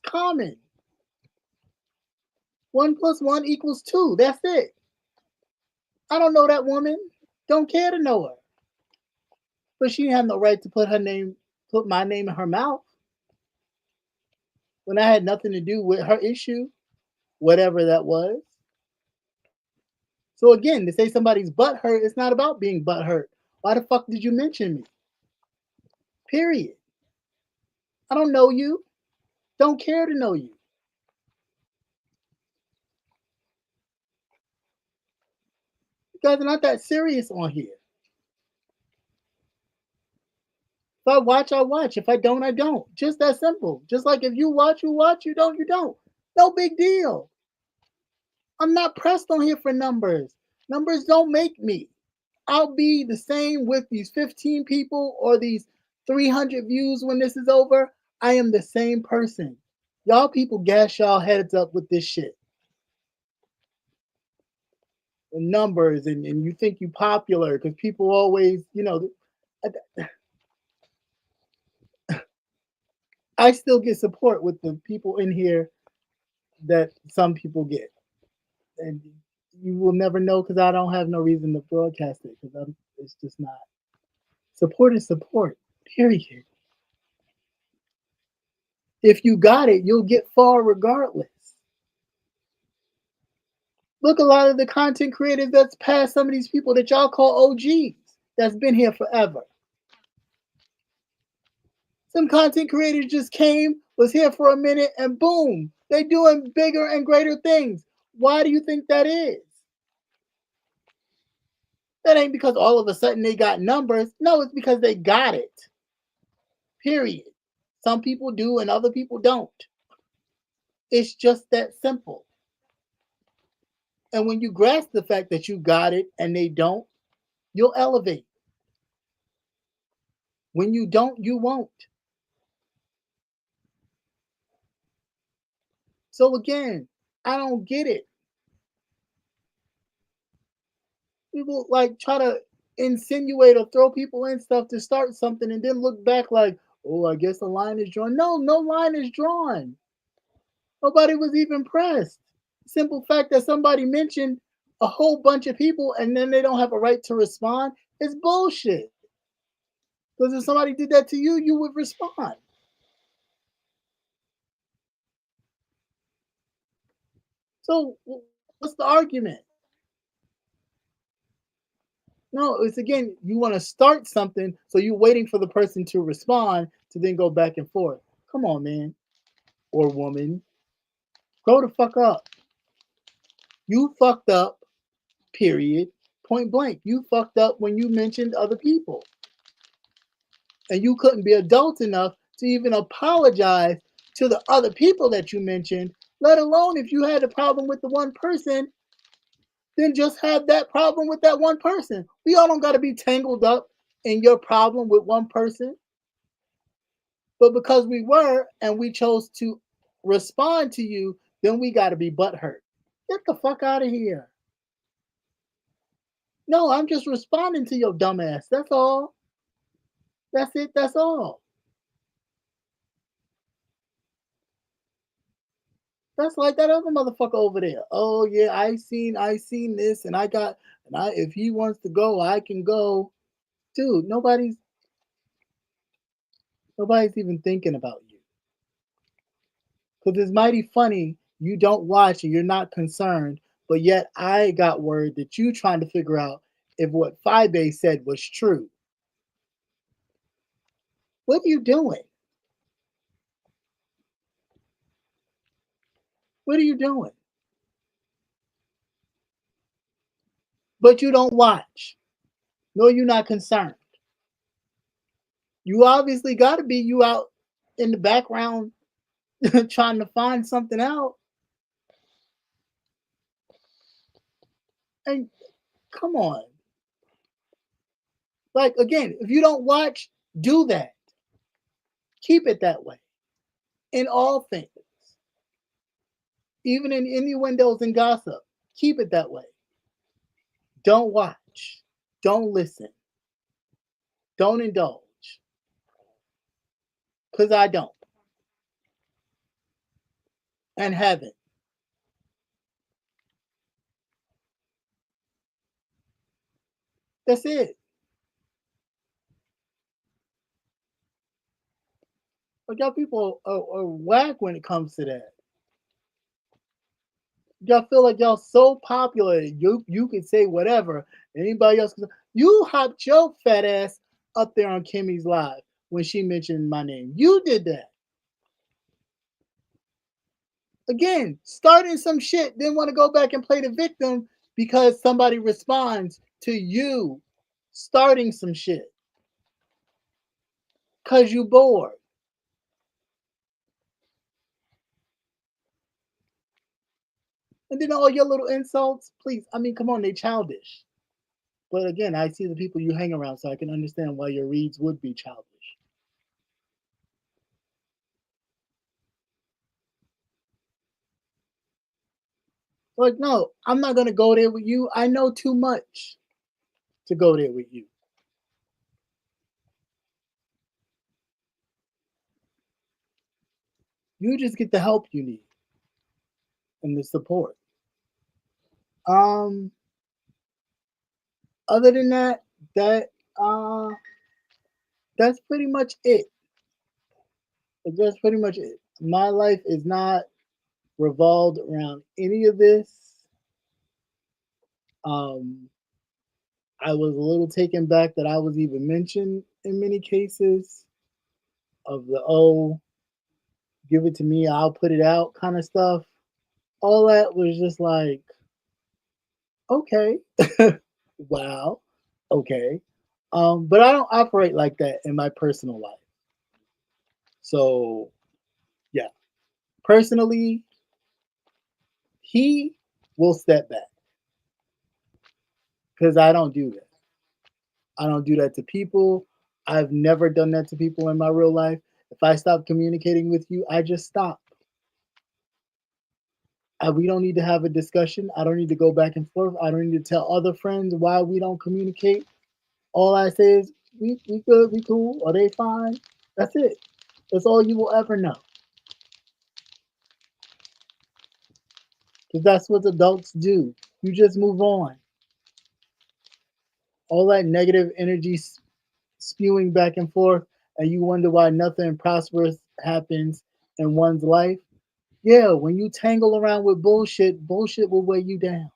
Common. 1 + 1 = 2. That's it. I don't know that woman. Don't care to know her. But she didn't have no right to put my name in her mouth when I had nothing to do with her issue, whatever that was. So again, to say somebody's butt hurt, it's not about being butt hurt. Why the fuck did you mention me? Period. I don't know you. Don't care to know you. You guys are not that serious on here. If I watch, I watch. If I don't, I don't. Just that simple. Just like if you watch, you watch. You don't, you don't. No big deal. I'm not pressed on here for numbers. Numbers don't make me. I'll be the same with these 15 people or these 300 views when this is over. I am the same person. Y'all people gas y'all heads up with this shit. The numbers and you think you popular because people always, I still get support with the people in here that some people get. And you will never know because I don't have no reason to broadcast it because it's just not. Support is support, Period. If you got it, you'll get far regardless. Look, a lot of the content creators that's past some of these people that y'all call OGs that's been here forever. Some content creators just came, was here for a minute, and boom, they doing bigger and greater things. Why do you think that is? That ain't because all of a sudden they got numbers. No, it's because they got it. Period. Some people do and other people don't. It's just that simple. And when you grasp the fact that you got it and they don't, you'll elevate. When you don't, you won't. So again, I don't get it. People like try to insinuate or throw people in stuff to start something and then look back like, oh, I guess a line is drawn. No, no line is drawn. Nobody was even pressed. Simple fact that somebody mentioned a whole bunch of people and then they don't have a right to respond is bullshit. Because if somebody did that to you, you would respond. So what's the argument? No, it's again, you want to start something, so you're waiting for the person to respond to then go back and forth. Come on, man or woman. Grow the fuck up. You fucked up, period. Point blank. You fucked up when you mentioned other people. And you couldn't be adult enough to even apologize to the other people that you mentioned, let alone if you had a problem with the one person, then just have that problem with that one person. We all don't got to be tangled up in your problem with one person. But because we were and we chose to respond to you, then we got to be butthurt. Get the fuck out of here. No, I'm just responding to your dumbass. That's all. That's it. That's all. That's like that other motherfucker over there. Oh yeah, I seen this, and if he wants to go, I can go. Dude, nobody's even thinking about you. Because it's mighty funny you don't watch and you're not concerned, but yet I got word that you trying to figure out if what Fibe said was true. What are you doing? What are you doing? But you don't watch. No, you're not concerned. You obviously got to be you out in the background trying to find something out. And come on. Like, again, if you don't watch, do that. Keep it that way in all things. Even in innuendos and gossip, keep it that way. Don't watch. Don't listen. Don't indulge. Because I don't. And haven't. That's it. But y'all people are whack when it comes to that. Y'all feel like y'all so popular, you can say whatever. Anybody else can. You hopped your fat ass up there on Kimmy's live when she mentioned my name. You did that. Again, starting some shit, then want to go back and play the victim because somebody responds to you starting some shit. Because you bored. And then all your little insults, please, I mean, come on, they childish. But again, I see the people you hang around, so I can understand why your reads would be childish. Like, no, I'm not going to go there with you. I know too much to go there with you. You just get the help you need and the support. Other than that, that's pretty much it. That's pretty much it. My life is not revolved around any of this. Um, I was a little taken back that I was even mentioned in many cases of the give it to me, I'll put it out kind of stuff. All that was just like, okay, wow, okay. But I don't operate like that in my personal life. So yeah, personally, he will step back because I don't do that. I don't do that to people. I've never done that to people in my real life. If I stop communicating with you, I just stop. We don't need to have a discussion. I don't need to go back and forth. I don't need to tell other friends why we don't communicate. All I say is we good, we cool, are they fine? That's it. That's all you will ever know. Because that's what adults do. You just move on. All that negative energy spewing back and forth, and you wonder why nothing prosperous happens in one's life. Yeah, when you tangle around with bullshit, bullshit will weigh you down.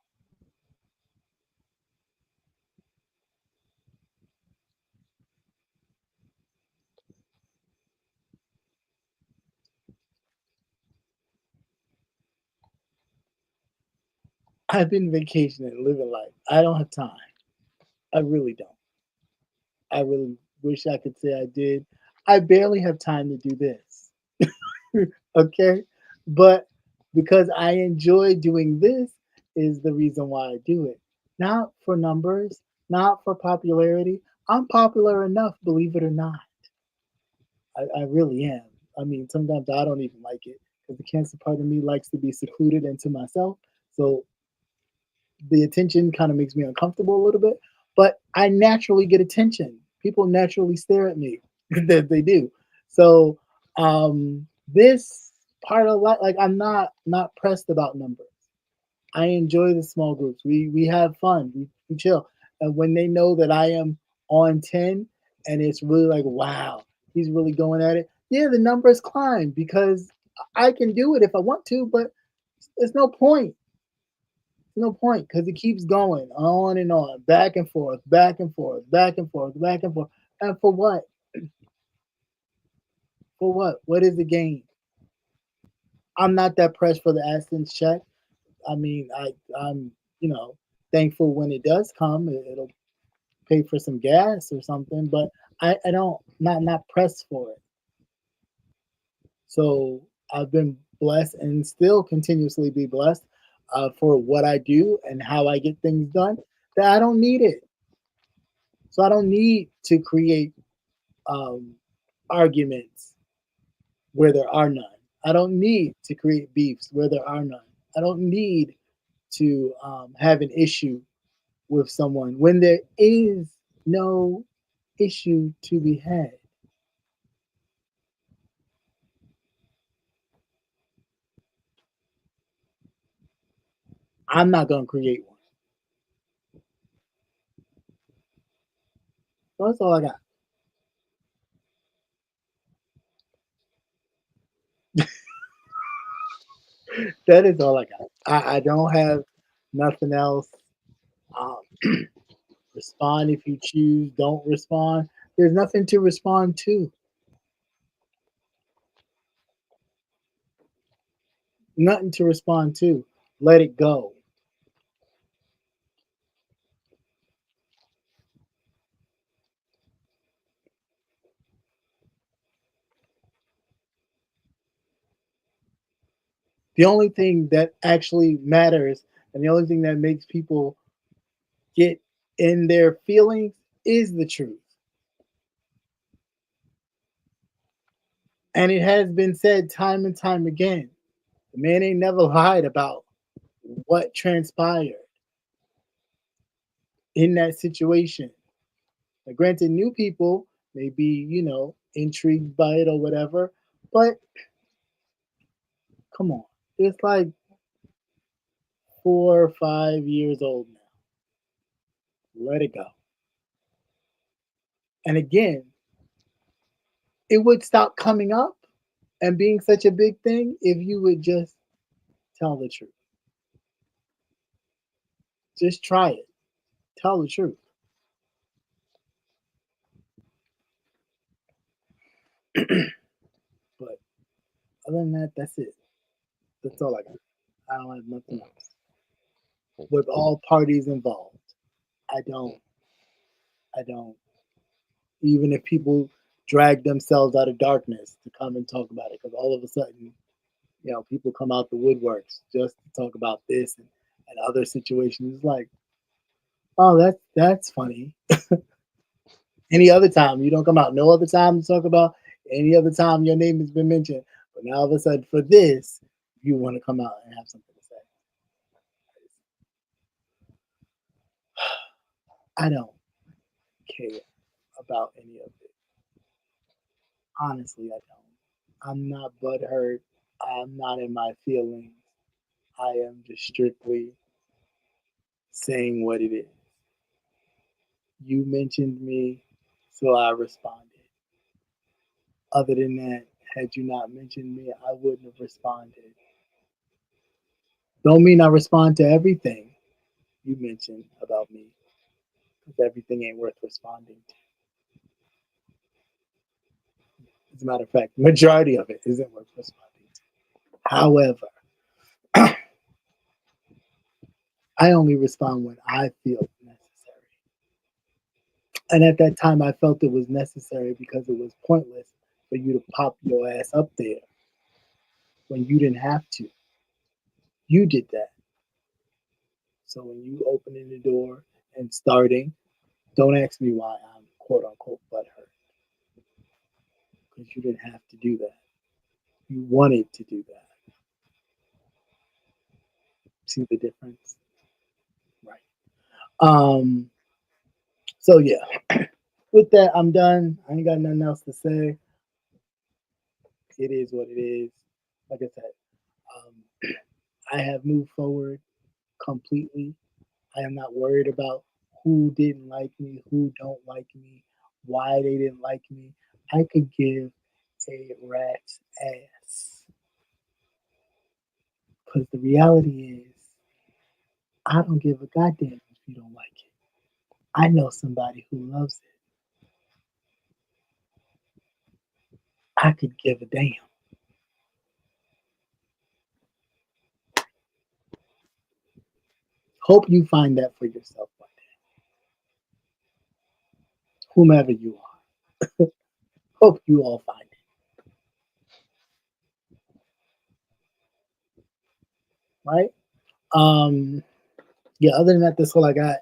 I've been vacationing, living life. I don't have time. I really don't. I really wish I could say I did. I barely have time to do this. Okay? But because I enjoy doing this is the reason why I do it. Not for numbers, not for popularity. I'm popular enough, believe it or not. I really am. I mean, sometimes I don't even like it because the cancer part of me likes to be secluded into myself. So the attention kind of makes me uncomfortable a little bit, but I naturally get attention. People naturally stare at me that they do. So this part of life, like I'm not pressed about numbers. I enjoy the small groups. We have fun. We chill. And when they know that I am on 10 and it's really like, wow, he's really going at it. Yeah, the numbers climb because I can do it if I want to, but there's no point. No point because it keeps going on and on, back and forth, back and forth, back and forth, back and forth. And for what? For what? What is the gain? I'm not that pressed for the AdSense check. I mean, I'm thankful when it does come. It'll pay for some gas or something, but I don't not pressed for it. So I've been blessed and still continuously be blessed for what I do and how I get things done. That I don't need it. So I don't need to create um, arguments where there are none. I don't need to create beefs where there are none. I don't need to have an issue with someone when there is no issue to be had. I'm not going to create one. So that's all I got. That is all I got. I don't have nothing else. Um, respond if you choose. Don't respond. There's nothing to respond to. Nothing to respond to. Let it go. The only thing that actually matters and the only thing that makes people get in their feelings is the truth. And it has been said time and time again. The man ain't never lied about what transpired in that situation. Now, granted, new people may be, intrigued by it or whatever, but come on. It's like 4 or 5 years old now. Let it go. And again, it would stop coming up and being such a big thing if you would just tell the truth. Just try it. Tell the truth. But other than that, that's it. That's all I got. I don't have nothing else. With all parties involved, I don't. Even if people drag themselves out of darkness to come and talk about it, because all of a sudden, people come out the woodworks just to talk about this and other situations. It's like, oh, that's funny. Any other time you don't come out. No other time to talk about. Any other time your name has been mentioned. But now all of a sudden for this, you want to come out and have something to say. I don't care about any of it. Honestly, I don't. I'm not butthurt. I'm not in my feelings. I am just strictly saying what it is. You mentioned me, so I responded. Other than that, had you not mentioned me, I wouldn't have responded. Don't mean I respond to everything you mentioned about me, because everything ain't worth responding to. As a matter of fact, the majority of it isn't worth responding to. However, I only respond when I feel necessary. And at that time, I felt it was necessary because it was pointless for you to pop your ass up there when you didn't have to. You did that. So when you opening the door and starting, don't ask me why I'm quote unquote butthurt. Because you didn't have to do that. You wanted to do that. See the difference? Right. So yeah. With that, I'm done. I ain't got nothing else to say. It is what it is. Like I said, I have moved forward completely. I am not worried about who didn't like me, who don't like me, why they didn't like me. I could give a rat's ass. Because the reality is, I don't give a goddamn if you don't like it. I know somebody who loves it. I could give a damn. Hope you find that for yourself one day. Whomever you are. Hope you all find it. Right? Yeah, other than that, that's all I got.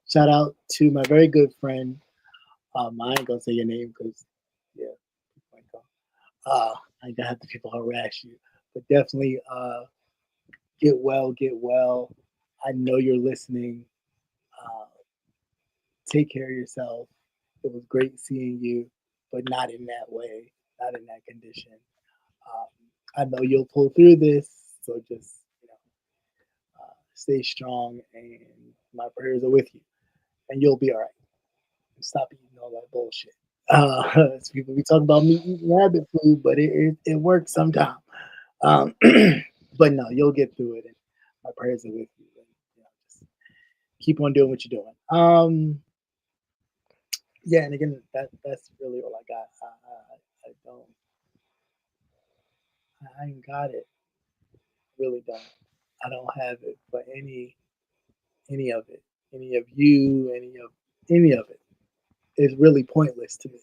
Shout out to my very good friend. I ain't gonna say your name because, yeah, I ain't gonna have the people harass you. But definitely get well. I know you're listening. Take care of yourself. It was great seeing you, but not in that way, not in that condition. I know you'll pull through this, so just stay strong, and my prayers are with you, and you'll be all right. Stop eating all that bullshit. People be talking about me eating rabbit food, but it works sometimes. But no, you'll get through it, and my prayers are with you. And, just keep on doing what you're doing. Yeah, and again, that's really all I got. I ain't got it. Really don't. I don't have it for any of it. Any of you, any of it. It's really pointless to me.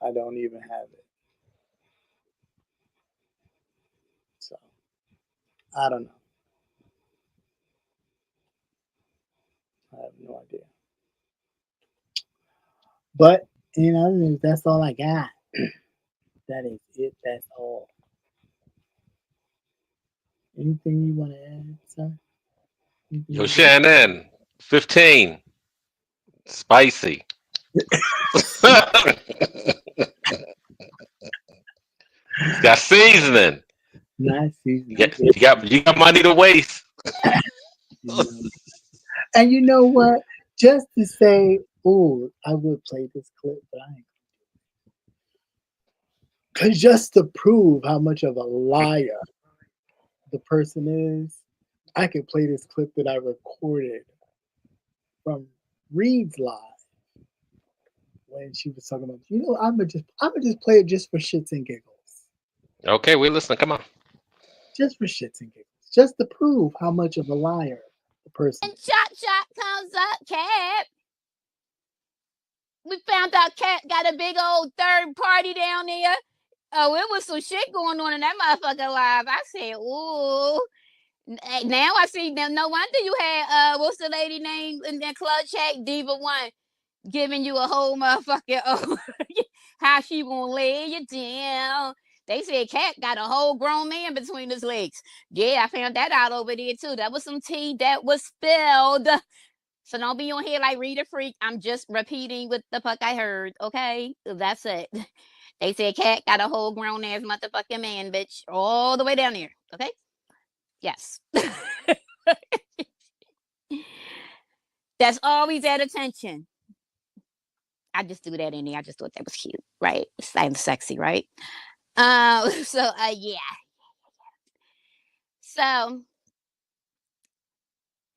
I don't even have it. So I don't know. I have no idea. But that's all I got. That is it. That's all. Anything you want to add, sir? Yo, Shannon, 15. Spicy. Got seasoning. Nice seasoning. You got money to waste. And you know what? Just to say Oh, I would play this clip, but I ain't. Cause just to prove how much of a liar the person is, I could play this clip that I recorded from Reed's live when she was talking about, I'm gonna just play it just for shits and giggles. Okay, we're listening. Come on. Just for shits and giggles. Just to prove how much of a liar the person And is. Chop comes up, Cap. We found out Cap got a big old third party down there. Oh, it was some shit going on in that motherfucker live. I said, ooh. Now I see them. No wonder you had what's the lady name in that club chat, Diva One, giving you a whole motherfucking how she gonna lay you down. They said Cat got a whole grown man between his legs. Yeah, I found that out over there too. That was some tea that was spilled. So don't be on here like Rita Freak. I'm just repeating what the fuck I heard. Okay, that's it. They said Cat got a whole grown ass motherfucking man, bitch, all the way down there. Okay. Yes. That's always at attention. I just threw that in there. I just thought that was cute, right? It's kind of sexy, right? Yeah. So,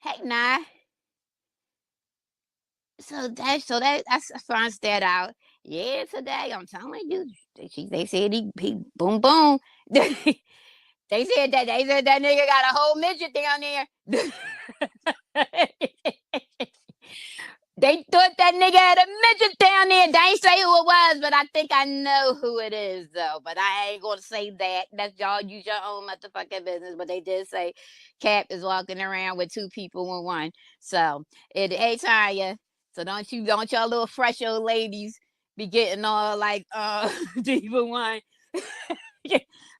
hey, nah. I finds that out. Yeah, today I'm telling you, they said he boom boom. They said that nigga got a whole midget down there. They thought that nigga had a midget down there. They ain't say who it was, but I think I know who it is, though. But I ain't gonna say that. That's y'all use your own motherfucking business. But they did say Cap is walking around with two people in one. So hey Tanya. So don't y'all little fresh old ladies be getting all like Diva One.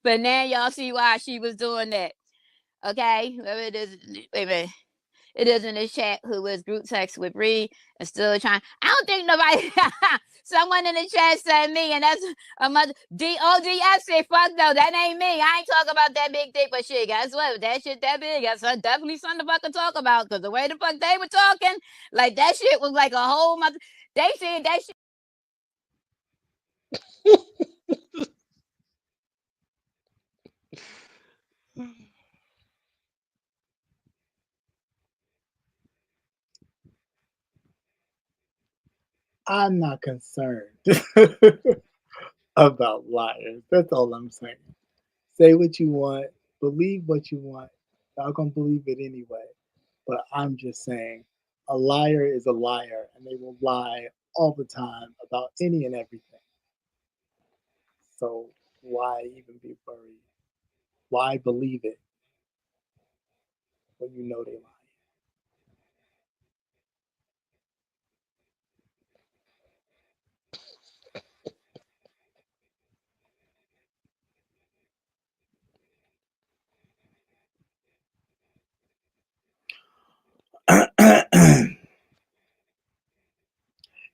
But now y'all see why she was doing that. Okay? Wait a minute. It is in the chat who was group text with Reed and still trying. I don't think nobody. Someone in the chat said me, and that's a mother. DOGS said, fuck no, that ain't me. I ain't talking about that big dick, but shit, guess what? If that shit that big, that's definitely something to fucking talk about. Because the way the fuck they were talking, like that shit was like a whole mother. They said that shit. I'm not concerned about liars. That's all I'm saying. Say what you want, believe what you want. Y'all gonna believe it anyway. But I'm just saying, a liar is a liar, and they will lie all the time about any and everything. So why even be worried? Why believe it when you know they lie?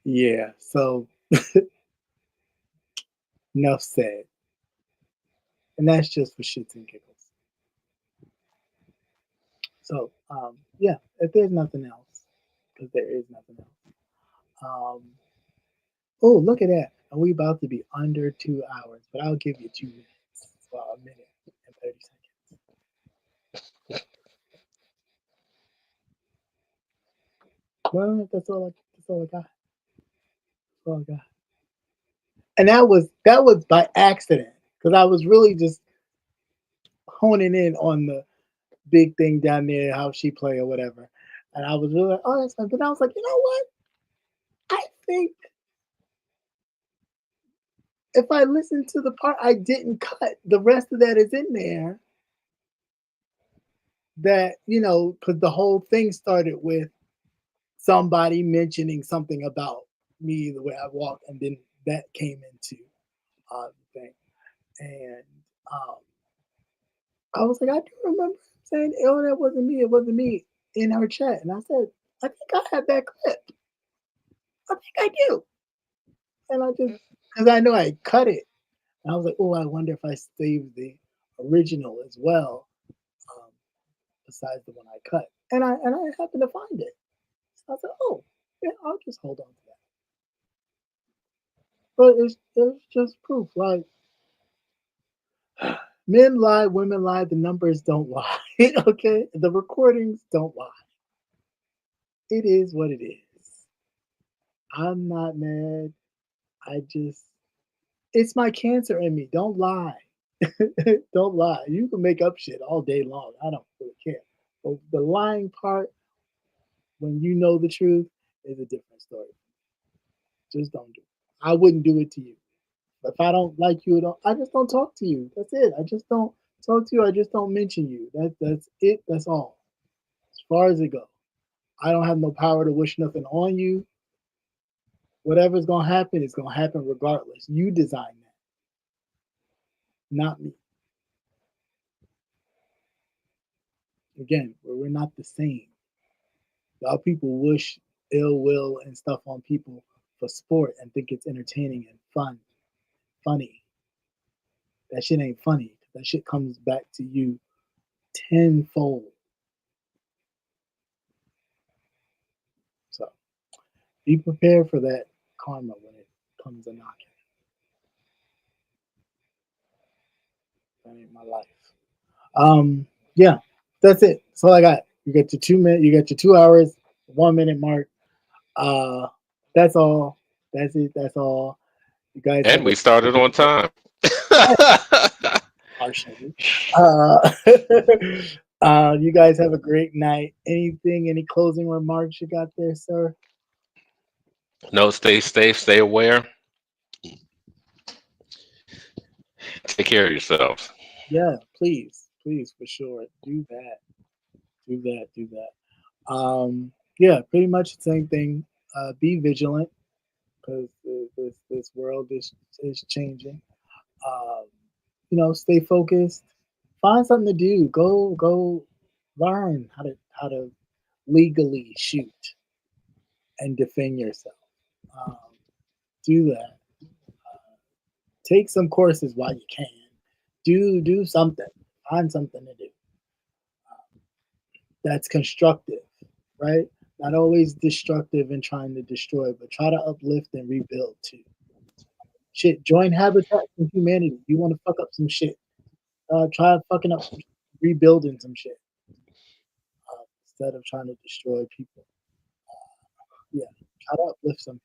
Yeah, so enough said. And that's just for shits and giggles. So, yeah, if there's nothing else, because there is nothing else. Oh, look at that. Are we about to be under 2 hours? But I'll give you 2 minutes. Well, a minute and 30 seconds. Well, that's all I got. That's all I got. And that was by accident, because I was really just honing in on the big thing down there, how she play or whatever. And I was really like, oh, that's fine. But I was like, you know what? I think if I listen to the part I didn't cut, the rest of that is in there. That, because the whole thing started with somebody mentioning something about me, the way I walk, and then that came into the thing. And I was like, I do remember saying, oh, that wasn't me. It wasn't me in her chat. And I said, I think I have that clip. I think I do. And I just, because I know I cut it. And I was like, oh, I wonder if I saved the original as well, besides the one I cut. And I happened to find it. So I said, oh, Yeah, I'll just hold on to that. But it's just proof. Like men lie, women lie, the numbers don't lie. Okay? The recordings don't lie. It is what it is. I'm not mad. It's my cancer in me. Don't lie. Don't lie. You can make up shit all day long. I don't really care. But the lying part, when you know the truth, is a different story. Just don't do it. I wouldn't do it to you. If I don't like you, I just don't talk to you. That's it. I just don't talk to you. I just don't mention you. That's it. That's all. As far as it goes. I don't have no power to wish nothing on you. Whatever's gonna happen is gonna happen regardless. You design that, not me. Again, we're not the same. Y'all people wish ill will and stuff on people for sport and think it's entertaining and funny. That shit ain't funny. That shit comes back to you tenfold. So be prepared for that karma when it comes a knocking. That ain't my life. Yeah, that's it. That's all I got. You got your 2 minutes. You got your 2 hours, 1 minute mark. That's all. That's it. That's all. You guys. And we started on time. Partially. You guys have a great night. Any closing remarks you got there, sir? No, stay safe, stay aware. Take care of yourselves. Yeah, please, for sure. Do that. Yeah, pretty much the same thing. Be vigilant because this world is changing. Stay focused. Find something to do. Go learn how to legally shoot and defend yourself. Do that. Take some courses while you can. Do something. Find something to do. That's constructive, right? Not always destructive and trying to destroy, but try to uplift and rebuild too. Shit, join Habitat for Humanity. You want to fuck up some shit. Try fucking up some rebuilding some shit. Instead of trying to destroy people. Yeah, try to uplift some people.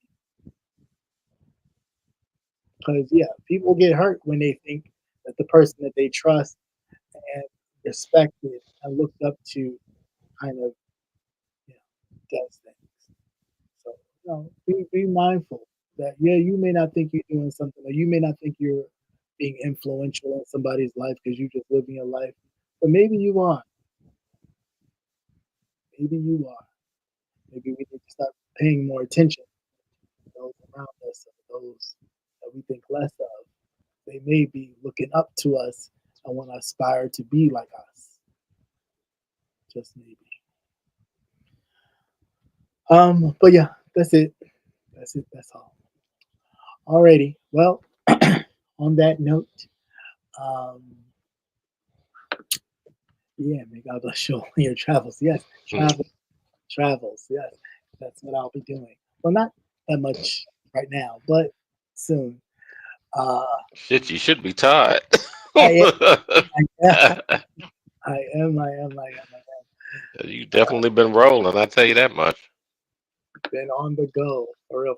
Because, yeah, people get hurt when they think that the person that they trust and respected and looked up to kind of does things. So, be mindful that, yeah, you may not think you're doing something, or you may not think you're being influential in somebody's life because you're just living your life, but maybe you are. Maybe you are. Maybe we need to start paying more attention to those around us, and those that we think less of. They may be looking up to us and want to aspire to be like us. Just maybe. But yeah, that's it. That's all. Alrighty. Well, on that note, yeah, may God bless you on your travels. Yes, travels. Yes, that's what I'll be doing. Well, not that much right now, but soon. Shit, you should be tired. I am. You definitely been rolling, I tell you that much. Been on the go, for real.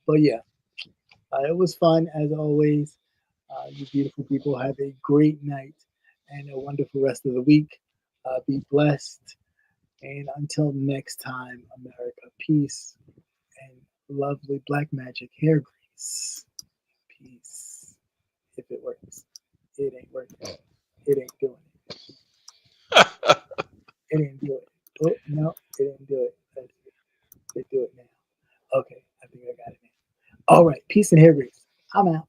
But yeah, it was fun as always. You beautiful people have a great night and a wonderful rest of the week. Be blessed. And until next time, America, peace and lovely black magic hair grease. Peace. If it works. It ain't working. It ain't doing it. It ain't do it. Oh, no, it didn't do it. They do it now. Okay, I think I got it now. All right, peace and hair grease. I'm out.